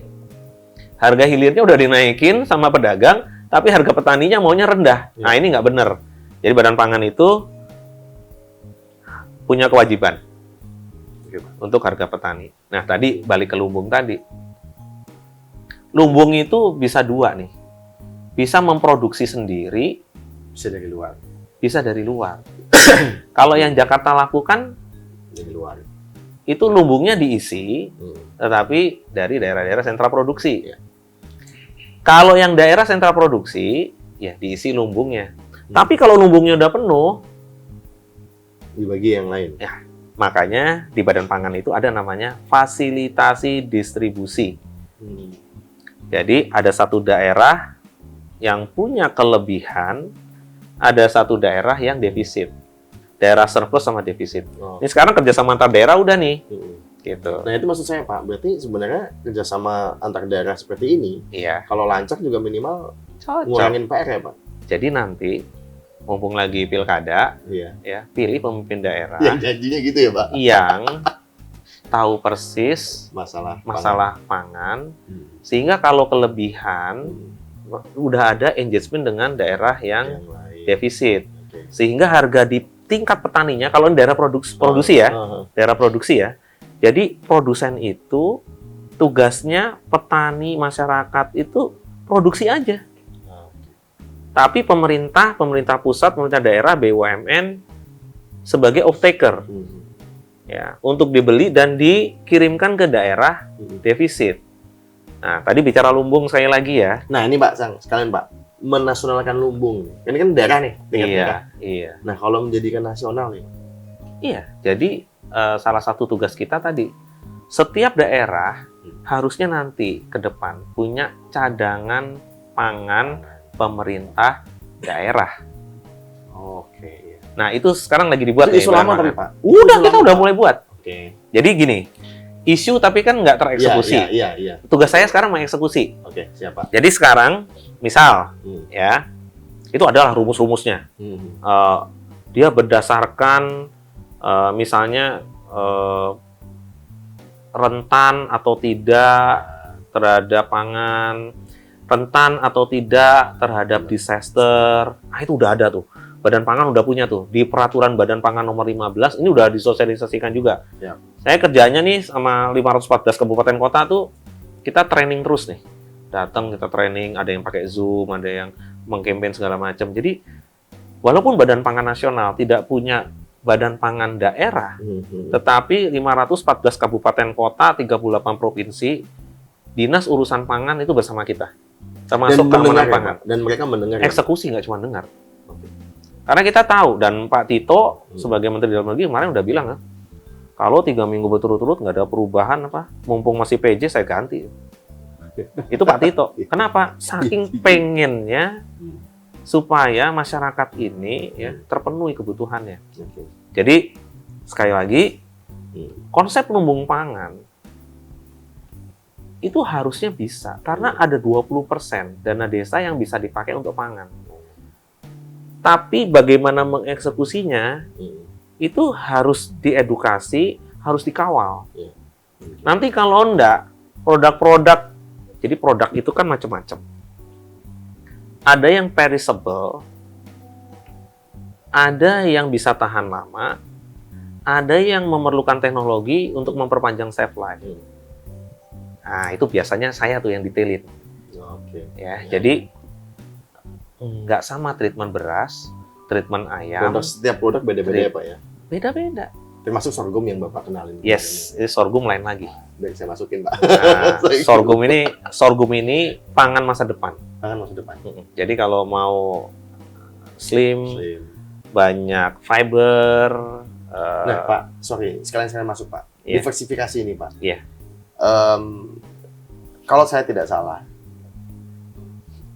Harga hilirnya udah dinaikin sama pedagang, tapi harga petaninya maunya rendah. Ya. Nah, ini nggak benar. Jadi Badan Pangan itu punya kewajiban untuk harga petani. Nah, tadi balik ke lumbung tadi. Lumbung itu bisa dua nih. Bisa memproduksi sendiri, Bisa dari luar. bisa dari luar. Kalau yang Jakarta lakukan, Dari luar. itu lumbungnya diisi, tetapi dari daerah-daerah sentra produksi. Ya. Kalau yang daerah sentra produksi, ya diisi lumbungnya. Tapi kalau lumbungnya udah penuh, Dibagi yang lain. makanya di Badan Pangan itu ada namanya fasilitasi distribusi. Jadi ada satu daerah yang punya kelebihan, ada satu daerah yang defisit. Daerah surplus sama defisit. Oh. Ini sekarang kerjasama antar daerah udah nih, gitu. Nah itu maksud saya Pak, berarti sebenarnya kerjasama antar daerah seperti ini, Iya, kalau lancar juga minimal cocok. ngurangin PR ya Pak? Jadi nanti, mumpung lagi pilkada, Iya. ya pilih pemimpin daerah Yang janjinya gitu ya Pak? yang tahu persis Masalah pangan, Hmm. sehingga kalau kelebihan, udah ada engagement dengan daerah yang yang lain. defisit. Oke. Sehingga harga di tingkat petaninya, kalau ini daerah produksi ya, daerah produksi ya. Jadi produsen itu tugasnya petani masyarakat itu produksi aja. Tapi pemerintah pusat, pemerintah daerah, BUMN sebagai off-taker ya, untuk dibeli dan dikirimkan ke daerah defisit. Nah, tadi bicara lumbung sekali lagi ya. Nah ini Pak Sang, sekalian Pak, menasionalkan lumbung. Ini kan daerah nih, tingkat daerah. Iya. Nah kalau menjadikan nasional nih, Iya, jadi salah satu tugas kita tadi, setiap daerah harusnya nanti ke depan punya cadangan pangan pemerintah daerah. oke. Nah, itu sekarang lagi dibuat Itu isu nih, lama Badan tapi Pangan. Pak. Udah, Isu kita lama, udah Pak. mulai buat. Oke. Jadi gini, isu tapi kan nggak tereksekusi. Iya. Tugas saya sekarang mengeksekusi. Oke, siapa? Jadi sekarang, misal, ya, itu adalah rumus-rumusnya. Dia berdasarkan misalnya rentan atau tidak terhadap pangan, rentan atau tidak terhadap disaster. Nah, itu udah ada tuh. Badan Pangan udah punya tuh. Di peraturan Badan Pangan nomor 15 ini udah disosialisasikan juga. Ya. Saya kerjanya nih sama 514 kabupaten kota tuh kita training terus nih. Datang kita training, ada yang pakai Zoom, ada yang mengkampanye segala macam. Jadi walaupun Badan Pangan Nasional tidak punya Badan Pangan daerah, tetapi 514 kabupaten kota, 38 provinsi, Dinas Urusan Pangan itu bersama kita. Termasuk keamanan pangan. Dan mereka mendengar. ya? Eksekusi nggak cuma dengar. Karena kita tahu, dan Pak Tito sebagai Menteri Dalam Negeri kemarin udah bilang, kalau 3 minggu berturut-turut nggak ada perubahan, mumpung masih PJ saya ganti. Itu Pak Tito. Kenapa? Saking pengennya supaya masyarakat ini ya terpenuhi kebutuhannya. Oke. Jadi sekali lagi konsep lumbung pangan itu harusnya bisa karena ada 20% dana desa yang bisa dipakai untuk pangan. Tapi bagaimana mengeksekusinya itu harus diedukasi, harus dikawal. Nanti kalau enggak, produk-produk, jadi produk itu kan macam-macam. Ada yang perishable, ada yang bisa tahan lama, ada yang memerlukan teknologi untuk memperpanjang shelf life. Nah, itu biasanya saya tuh yang detailin. Oke. Oke. Ya, jadi nggak sama treatment beras, treatment ayam, Untuk setiap produk beda-beda ya Pak ya. beda-beda. Termasuk sorghum yang Bapak kenalin. Yes, ini sorghum lain lagi. Baik, saya masukin Pak. Nah, sorghum ini pangan masa depan. Tangan masa depan. Jadi kalau mau slim, Slim. banyak fiber. Nah Pak, sorry, sekalian saya masuk Pak. Iya. Diversifikasi ini Pak. Iya. Kalau saya tidak salah,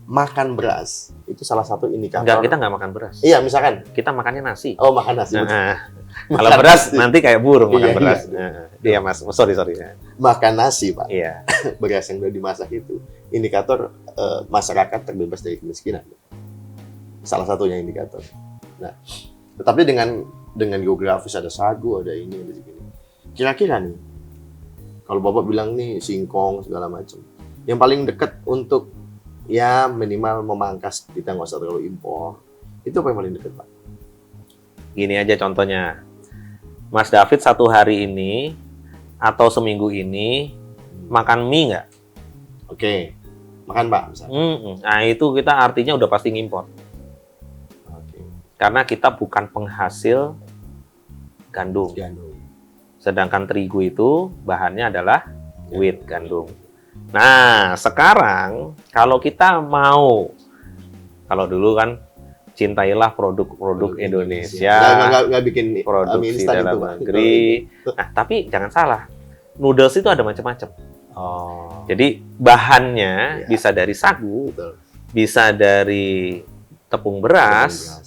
makan beras itu salah satu indikator. Enggak, kita nggak makan beras. Iya, misalkan. Kita makannya nasi. Oh, makan nasi. Kalau beras nanti kayak burung makan Iya, beras. iya. Iya Mas, sorry. Makan nasi Pak. Iya. Beras yang sudah dimasak itu indikator masyarakat terbebas dari kemiskinan. Salah satunya indikator. Nah, tetapi dengan geografis ada sagu, ada ini, ada segini. Kira-kira nih, kalau Bapak bilang nih singkong segala macam, yang paling dekat untuk ya minimal memangkas kita nggak usah terlalu impor, itu apa yang paling dekat Pak? Gini aja contohnya. Mas David satu hari ini atau seminggu ini makan mie nggak? Oke, makan Pak misalnya. Nah itu kita artinya udah pasti ngimpor. Oke. Karena kita bukan penghasil gandum. Gandum. Sedangkan terigu itu bahannya adalah wheat, gandum. Nah sekarang kalau kita mau, kalau dulu kan cintailah produk-produk Indonesia, nggak bikin produksi instan dalam itu, Pak. negeri. Nah tapi jangan salah, noodles itu ada macam-macam. Oh. Jadi bahannya Ya. bisa dari sagu, Betul. bisa dari tepung beras,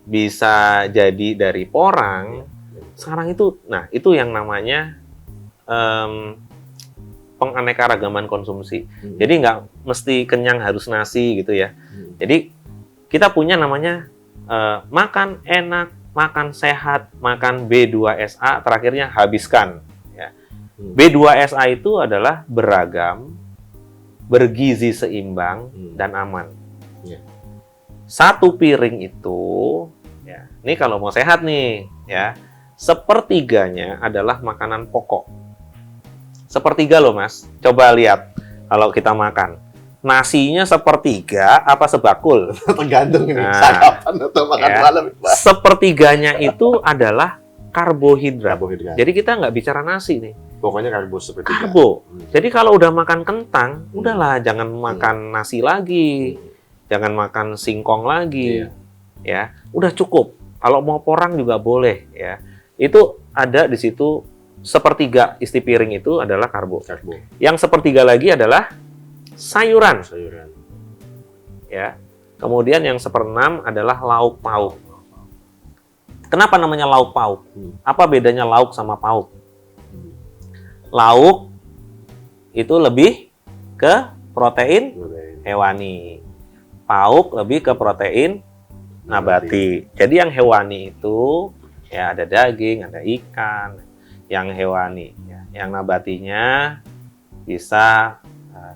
bisa jadi dari porang. Sekarang itu, nah itu yang namanya penganekaragaman konsumsi. Jadi nggak mesti kenyang harus nasi gitu ya. Jadi kita punya namanya makan enak, makan sehat, makan B2SA, terakhirnya habiskan. Ya. B2SA itu adalah beragam, bergizi seimbang, dan aman. Ya. Satu piring itu, ya, ini kalau mau sehat nih, ya, sepertiganya adalah makanan pokok. Sepertiga loh Mas, coba lihat kalau kita makan. Nasinya sepertiga apa sebakul? Tergantung ini, Nah, sarapan atau makan ya. malam. Pak. Sepertiganya itu adalah karbohidrat. Karbohidrat. Jadi kita nggak bicara nasi nih, Pokoknya karbo seperti karbo. Jadi kalau udah makan kentang, udahlah jangan makan nasi lagi, jangan makan singkong lagi, ya. Udah cukup. Kalau mau porang juga boleh, ya. Itu ada di situ sepertiga isi piring itu adalah karbo. Yang sepertiga lagi adalah sayuran. Ya. Kemudian yang seperenam adalah lauk pauk. Kenapa namanya lauk pauk? Apa bedanya lauk sama pauk? Lauk itu lebih ke protein hewani. Pauk lebih ke protein nabati. Jadi yang hewani itu ya ada daging, ada ikan. Yang hewani, ya. Yang nabatinya bisa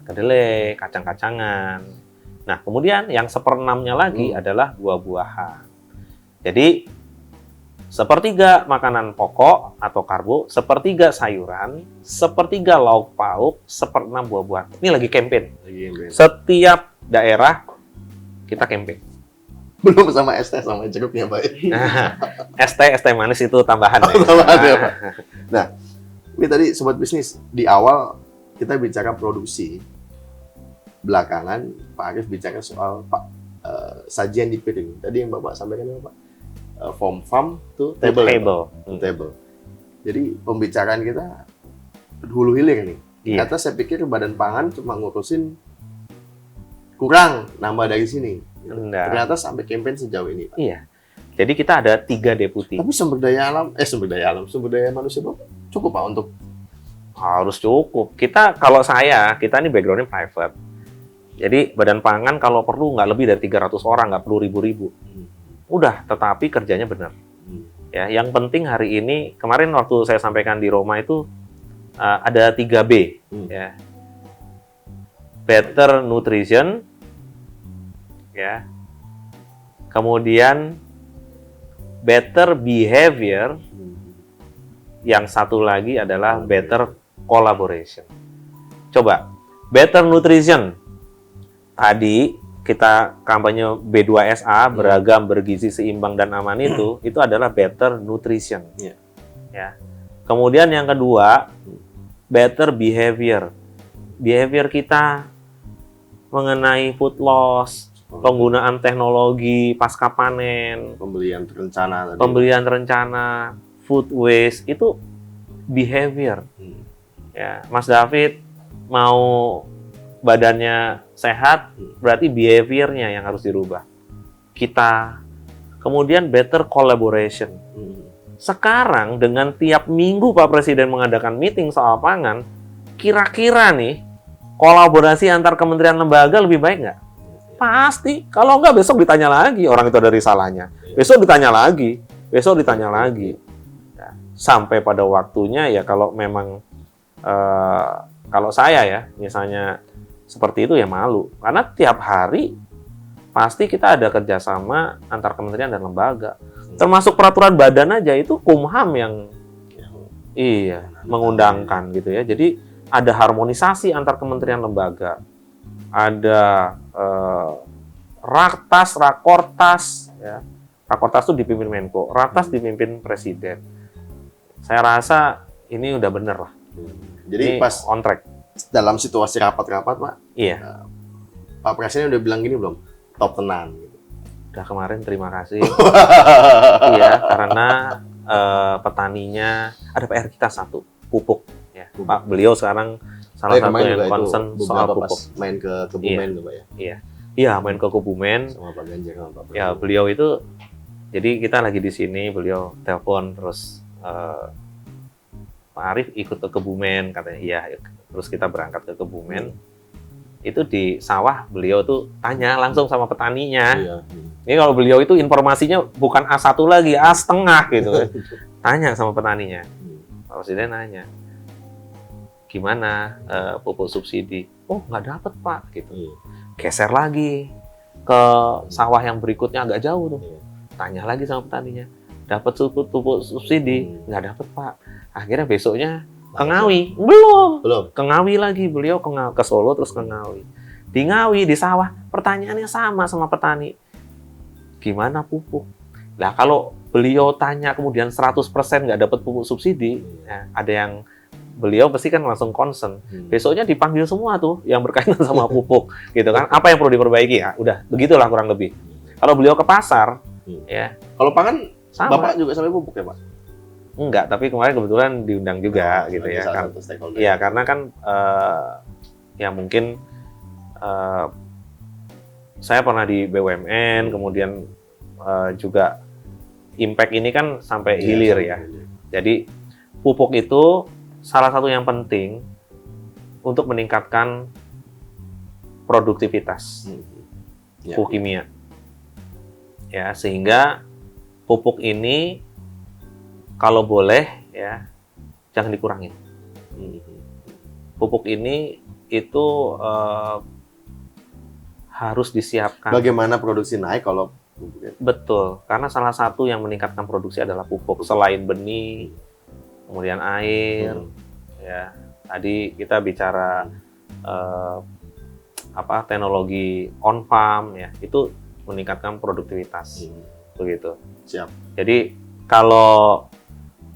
kedelai, kacang-kacangan. Nah, kemudian yang seperenamnya lagi adalah buah-buahan. Jadi, sepertiga makanan pokok atau karbo, sepertiga sayuran, sepertiga lauk pauk, seperenam buah-buahan. Ini lagi campaign. Setiap daerah kita campaign. Belum sama es teh sama jeruknya, Pak. Nah, es teh manis itu tambahan. Tambahan ya, Pak. Nah, ini tadi Sobat Bisnis, di awal kita bicara produksi. Belakangan Pak Arief bicara soal sajian di piring. Tadi yang Bapak sampaikan apa, Pak? From farm to table. Table. Jadi pembicaraan kita hulu hilir nih. Iya. Ternyata saya pikir Badan Pangan cuma ngurusin kurang nambah dari sini. Enggak. Ternyata sampai campaign sejauh ini, Pak. Iya. Jadi kita ada 3 deputi. Tapi sumber daya manusia Bapak cukup Pak untuk Harus cukup. Kita ini background-nya private. Jadi Badan Pangan kalau perlu nggak lebih dari 300 orang, nggak perlu ribu-ribu. Udah, tetapi kerjanya benar. Ya, yang penting hari ini, kemarin waktu saya sampaikan di Roma itu ada 3B. Ya. Better nutrition, ya. Kemudian better behavior, yang satu lagi adalah better collaboration. Coba, better nutrition. tadi kita kampanye B2SA, beragam, bergizi, seimbang, dan aman itu adalah better nutrition. Iya. Ya. Kemudian yang kedua, better behavior. Behavior kita mengenai food loss, penggunaan teknologi pasca panen, Pembelian terencana tadi. pembelian terencana, food waste, itu behavior. Ya, Mas David mau badannya sehat, berarti behaviornya yang harus dirubah. Kita, kemudian better collaboration. Sekarang dengan tiap minggu Pak Presiden mengadakan meeting soal pangan, kira-kira nih kolaborasi antar kementerian lembaga lebih baik nggak? Pasti. Kalau nggak besok ditanya lagi orang itu ada risalahnya. Besok ditanya lagi. Besok ditanya lagi. Ya, sampai pada waktunya ya kalau memang kalau saya ya misalnya seperti itu ya malu. Karena tiap hari pasti kita ada kerjasama antar kementerian dan lembaga. Termasuk peraturan badan aja itu Kumham yang mengundangkan gitu ya. Jadi ada harmonisasi antar kementerian lembaga. Ada Raktas, Rakortas ya. Rakortas itu dipimpin Menko, Raktas dipimpin Presiden. Saya rasa ini udah bener lah. Jadi ini pas on track. dalam situasi rapat-rapat, Pak, Iya. Pak Presiden udah bilang gini belum? Top tenan. Gitu. Udah kemarin terima kasih. Iya, karena petaninya ada PR kita satu, pupuk. Ya, Pak, beliau sekarang salah satu kemarin yang juga itu concern soal beberapa pupuk. pas main ke Kebumen tuh, Pak ya. Iya, main ke Kebumen. Sama Pak Ganjar sama Pak Ya, Prabowo. beliau itu, jadi kita lagi di sini, beliau telepon terus Pak Arief ikut ke Kebumen, katanya iya. Terus kita berangkat ke Kebumen. Itu di sawah beliau tuh tanya langsung sama petaninya. Iya. Ini kalau beliau itu informasinya bukan A1 lagi, A setengah gitu. Tanya sama petaninya. Pak Presiden nanya, gimana pupuk subsidi? Oh, nggak dapet Pak, gitu. Iya. Geser lagi ke sawah yang berikutnya agak jauh tuh. Iya. Tanya lagi sama petaninya, dapat pupuk subsidi? Nggak dapet Pak. Akhirnya besoknya ke Ngawi, belum. Belum. Ke Ngawi lagi, beliau ke Solo terus ke Ngawi. Di Ngawi, di sawah, pertanyaannya sama petani. Gimana pupuk? Nah, kalau beliau tanya kemudian 100% nggak dapat pupuk subsidi, ya, ada yang beliau pasti kan langsung concern. Besoknya dipanggil semua tuh yang berkaitan sama pupuk, gitu kan. Apa yang perlu diperbaiki ya? Udah, begitulah kurang lebih. Kalau beliau ke pasar, ya Kalau pangan, sama. Bapak juga sampai pupuk ya, Pak? Enggak, tapi kemarin kebetulan diundang juga gitu sebagai ya. salah Kan, satu stakeholder. ya karena kan ya mungkin saya pernah di BUMN, kemudian juga impact ini kan sampai Iya, hilir sampai ya. hilir. Jadi pupuk itu salah satu yang penting untuk meningkatkan produktivitas Ya. pupuk kimia. Ya, sehingga pupuk ini kalau boleh ya jangan dikurangin. Pupuk ini itu harus disiapkan. Bagaimana produksi naik kalau pupuknya? Betul, karena salah satu yang meningkatkan produksi adalah pupuk. Selain benih, kemudian air, ya. Tadi kita bicara teknologi on farm, ya, itu meningkatkan produktivitas, begitu. Siap. Jadi kalau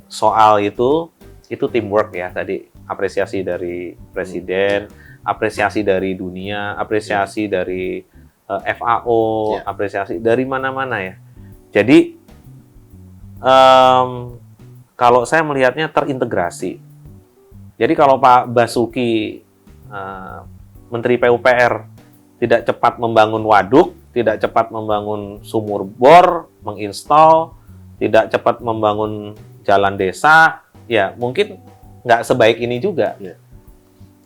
soal itu teamwork ya. Tadi apresiasi dari Presiden, apresiasi dari dunia, apresiasi dari FAO, apresiasi dari mana-mana ya. Jadi kalau saya melihatnya terintegrasi. Jadi kalau Pak Basuki, Menteri PUPR, tidak cepat membangun waduk, tidak cepat membangun sumur bor, menginstal, tidak cepat membangun jalan desa, ya mungkin nggak sebaik ini juga.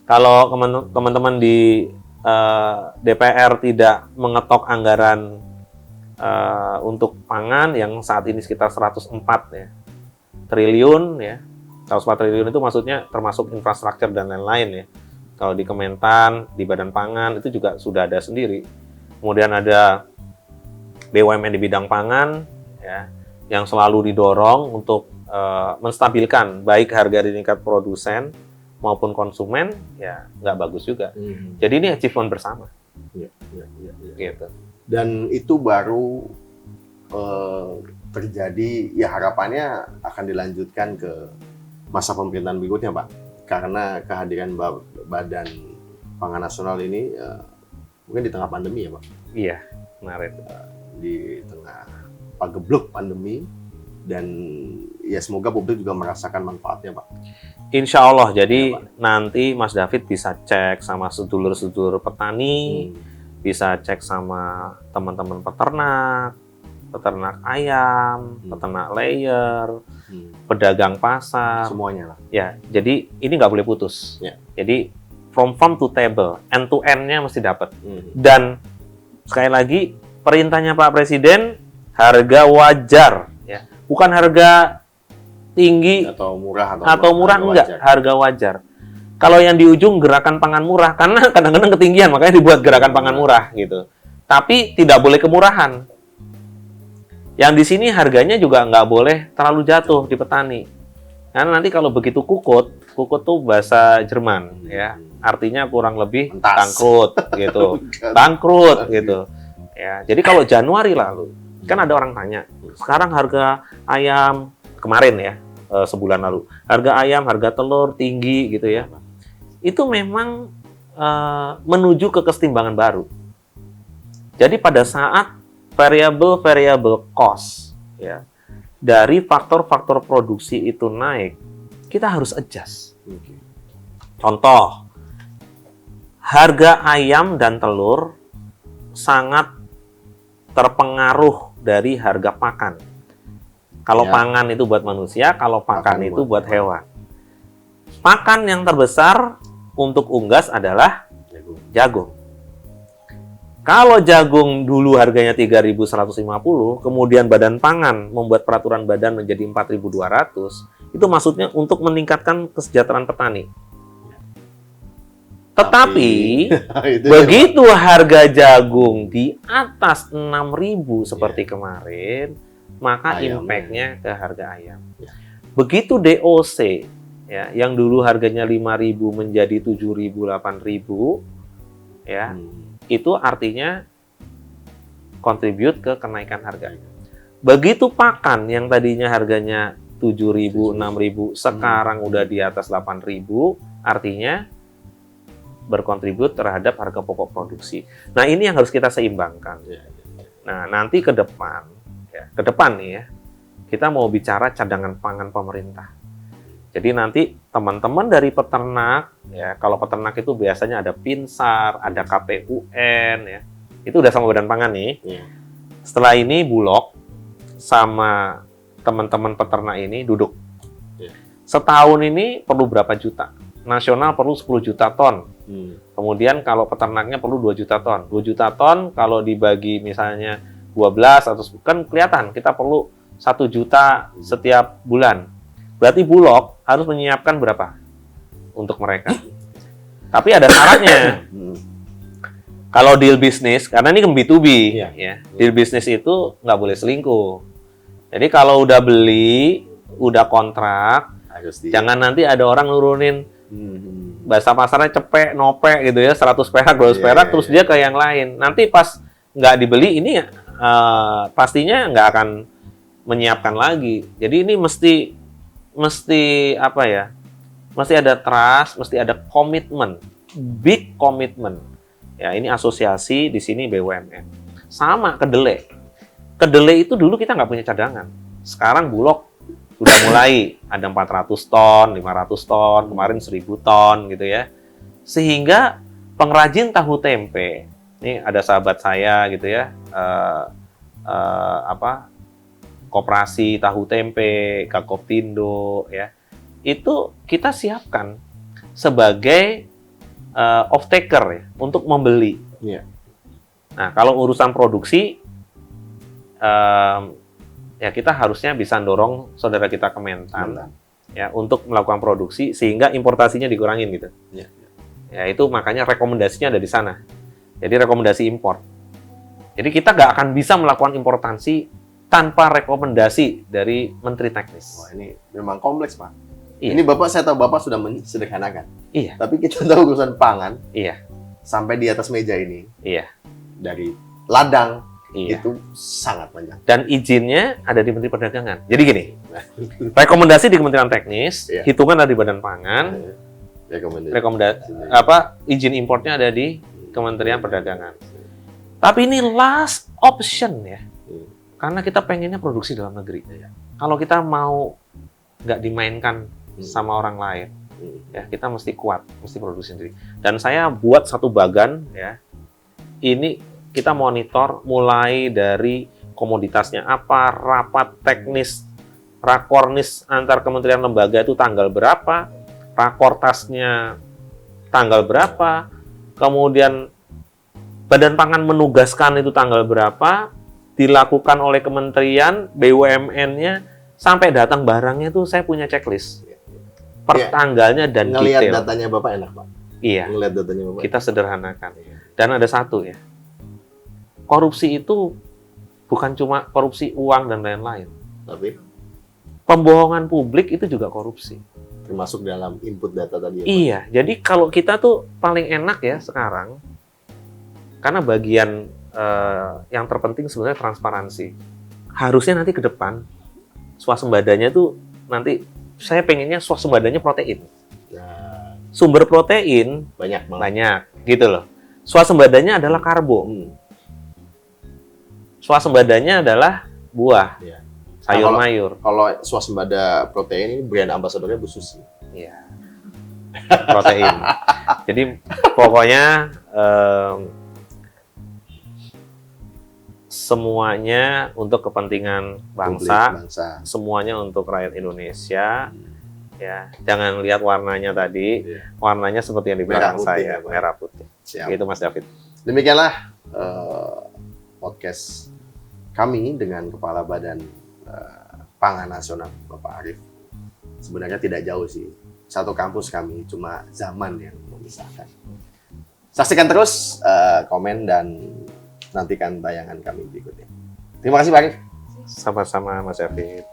Kalau teman-teman di DPR tidak mengetok anggaran untuk pangan yang saat ini sekitar 104 ya, triliun ya. 104 triliun itu maksudnya termasuk infrastruktur dan lain-lain ya. Kalau di Kementan, di Badan Pangan itu juga sudah ada sendiri. Kemudian ada BUMN di bidang pangan ya, yang selalu didorong untuk menstabilkan baik harga di tingkat produsen maupun konsumen, ya nggak bagus juga. Jadi ini achievement bersama. Ya, ya, ya, ya. gitu. Dan itu baru terjadi, ya harapannya akan dilanjutkan ke masa pemerintahan berikutnya, Pak. Karena kehadiran Badan Pangan Nasional ini mungkin di tengah pandemi ya, Pak. Iya, kemarin. Di tengah pagebluk pandemi, dan ya semoga publik juga merasakan manfaatnya, Pak. Insya Allah, jadi Ya, Pak. nanti Mas David bisa cek sama sedulur-sedulur petani, bisa cek sama teman-teman peternak ayam, peternak layer, pedagang pasar. Semuanya lah. Ya, jadi ini nggak boleh putus. Ya. Jadi from farm to table, end to end-nya mesti dapat. Dan sekali lagi perintahnya Pak Presiden, harga wajar, ya, bukan harga tinggi Atau murah atau murah, enggak, wajar. harga wajar. Kalau yang di ujung gerakan pangan murah, karena kadang-kadang ketinggian, makanya dibuat gerakan pangan murah gitu. Tapi tidak boleh kemurahan. Yang di sini harganya juga nggak boleh terlalu jatuh di petani. Karena nanti kalau begitu kukut tuh bahasa Jerman, ya, artinya kurang lebih Entas. bangkrut gitu, bangkrut gitu. Ya, jadi kalau Januari lalu kan ada orang tanya, sekarang harga ayam kemarin ya, sebulan lalu, harga ayam, harga telur tinggi gitu ya. Itu memang menuju ke kesetimbangan baru. Jadi pada saat variable cost ya dari faktor-faktor produksi itu naik, kita harus adjust. Contoh, harga ayam dan telur sangat terpengaruh dari harga pakan. Kalau Ya. pangan itu buat manusia, kalau pakan itu buat hewan. hewan. Pakan yang terbesar untuk unggas adalah jagung. Kalau jagung dulu harganya 3.150, kemudian Badan Pangan membuat peraturan badan menjadi 4.200, itu maksudnya untuk meningkatkan kesejahteraan petani. Tetapi Itu begitu harga jagung di atas 6.000 seperti kemarin, maka Ayamnya. impact-nya ke harga ayam. Ya. Begitu DOC ya, yang dulu harganya 5.000 menjadi 7.000, 8.000 ya. Itu artinya kontribut ke kenaikan harga. Begitu pakan yang tadinya harganya 7.000, 6.000, sekarang udah di atas 8.000, artinya berkontribut terhadap harga pokok produksi. Nah, ini yang harus kita seimbangkan. Nah, nanti ke depan nih ya, kita mau bicara cadangan pangan pemerintah. Jadi nanti teman-teman dari peternak, ya, kalau peternak itu biasanya ada Pinsar, ada KPUN, ya, itu udah sama Badan Pangan nih. Iya. Setelah ini Bulog sama teman-teman peternak ini duduk. Iya. Setahun ini perlu berapa juta? Nasional perlu 10 juta ton. Kemudian kalau peternaknya perlu 2 juta ton. 2 juta ton kalau dibagi misalnya 12 atau kan kelihatan kita perlu 1 juta setiap bulan. Berarti Bulog harus menyiapkan berapa untuk mereka. Tapi ada syaratnya. Kalau deal bisnis, karena ini kan B2B, Iya. ya, deal bisnis itu nggak boleh selingkuh. Jadi kalau udah beli, udah kontrak, jangan nanti ada orang nurunin bahasa pasarnya cepek, nopek gitu ya, 100 perak, 200 perak, terus dia ke yang lain. Nanti pas nggak dibeli, ini pastinya nggak akan menyiapkan lagi. Jadi ini mesti apa ya? Mesti ada trust, mesti ada komitmen, big komitmen. Ya, ini asosiasi, di sini BUMN. Sama kedelai. Kedelai itu dulu kita nggak punya cadangan. Sekarang Bulog sudah mulai ada 400 ton, 500 ton, kemarin 1.000 ton gitu ya. Sehingga pengrajin tahu tempe, ini ada sahabat saya gitu ya, Koperasi Tahu Tempe, Gakoptindo ya. Itu kita siapkan sebagai off-taker ya, untuk membeli. Iya. Nah, kalau urusan produksi, ya kita harusnya bisa dorong saudara kita Kementan ya untuk melakukan produksi sehingga importasinya dikurangin gitu. Iya. Ya itu makanya rekomendasinya ada di sana. Jadi rekomendasi impor. Jadi kita nggak akan bisa melakukan importasi tanpa rekomendasi dari Menteri Teknis. Wah, ini memang kompleks, Pak. Iya. Ini Bapak, saya tahu Bapak sudah mensederhanakan. Iya. Tapi kita tahu urusan pangan, Iya. sampai di atas meja ini Iya. dari ladang Iya. itu sangat panjang. Dan izinnya ada di Menteri Perdagangan. Jadi gini, rekomendasi di Kementerian Teknis, Iya. hitungan ada di Badan Pangan, rekomendasi izin importnya ada di Kementerian Perdagangan. Tapi ini last option ya, karena kita pengennya produksi dalam negeri. Kalau kita mau nggak dimainkan sama orang lain, ya kita mesti kuat, mesti produksi sendiri. Dan saya buat satu bagan ya, ini kita monitor mulai dari komoditasnya apa, rapat teknis, rakornis antar kementerian lembaga itu tanggal berapa, rakortasnya tanggal berapa, kemudian Badan Pangan menugaskan itu tanggal berapa, dilakukan oleh kementerian, BUMN-nya, sampai datang barangnya itu saya punya checklist. Per Iya. tanggalnya dan Ngelihat detail. datanya Bapak enak, Pak. Iya, Ngelihat datanya Bapak. kita sederhanakan. Dan ada satu ya, korupsi itu bukan cuma korupsi uang dan lain-lain. Tapi Pembohongan publik itu juga korupsi. termasuk dalam input data tadi ya, Pak. Iya, jadi kalau kita tuh paling enak ya sekarang, karena bagian yang terpenting sebenarnya transparansi. Harusnya nanti ke depan, swasembadanya tuh nanti, saya pengennya swasembadanya protein. Nah, Sumber protein banyak banget. banyak, gitu loh. Swasembadanya adalah karbo. Swasembadanya adalah buah, Iya. sayur Nah, mayur. Kalau swasembada protein ini brand ambasadornya Bu Susi. Iya. Protein. Jadi pokoknya semuanya untuk kepentingan bangsa, Publik, bangsa. semuanya untuk rakyat Indonesia. Ya, jangan lihat warnanya tadi. Iya. Warnanya seperti yang di Merah belakang putih saya, ya, Pak. merah putih. Siap. Itu Mas David. Demikianlah podcast kami dengan Kepala Badan Pangan Nasional, Bapak Arief. Sebenarnya tidak jauh sih. Satu kampus kami, cuma zaman yang memisahkan. Saksikan terus, komen, dan nantikan tayangan kami berikutnya. Terima kasih Pak Arief. Sama-sama Mas David.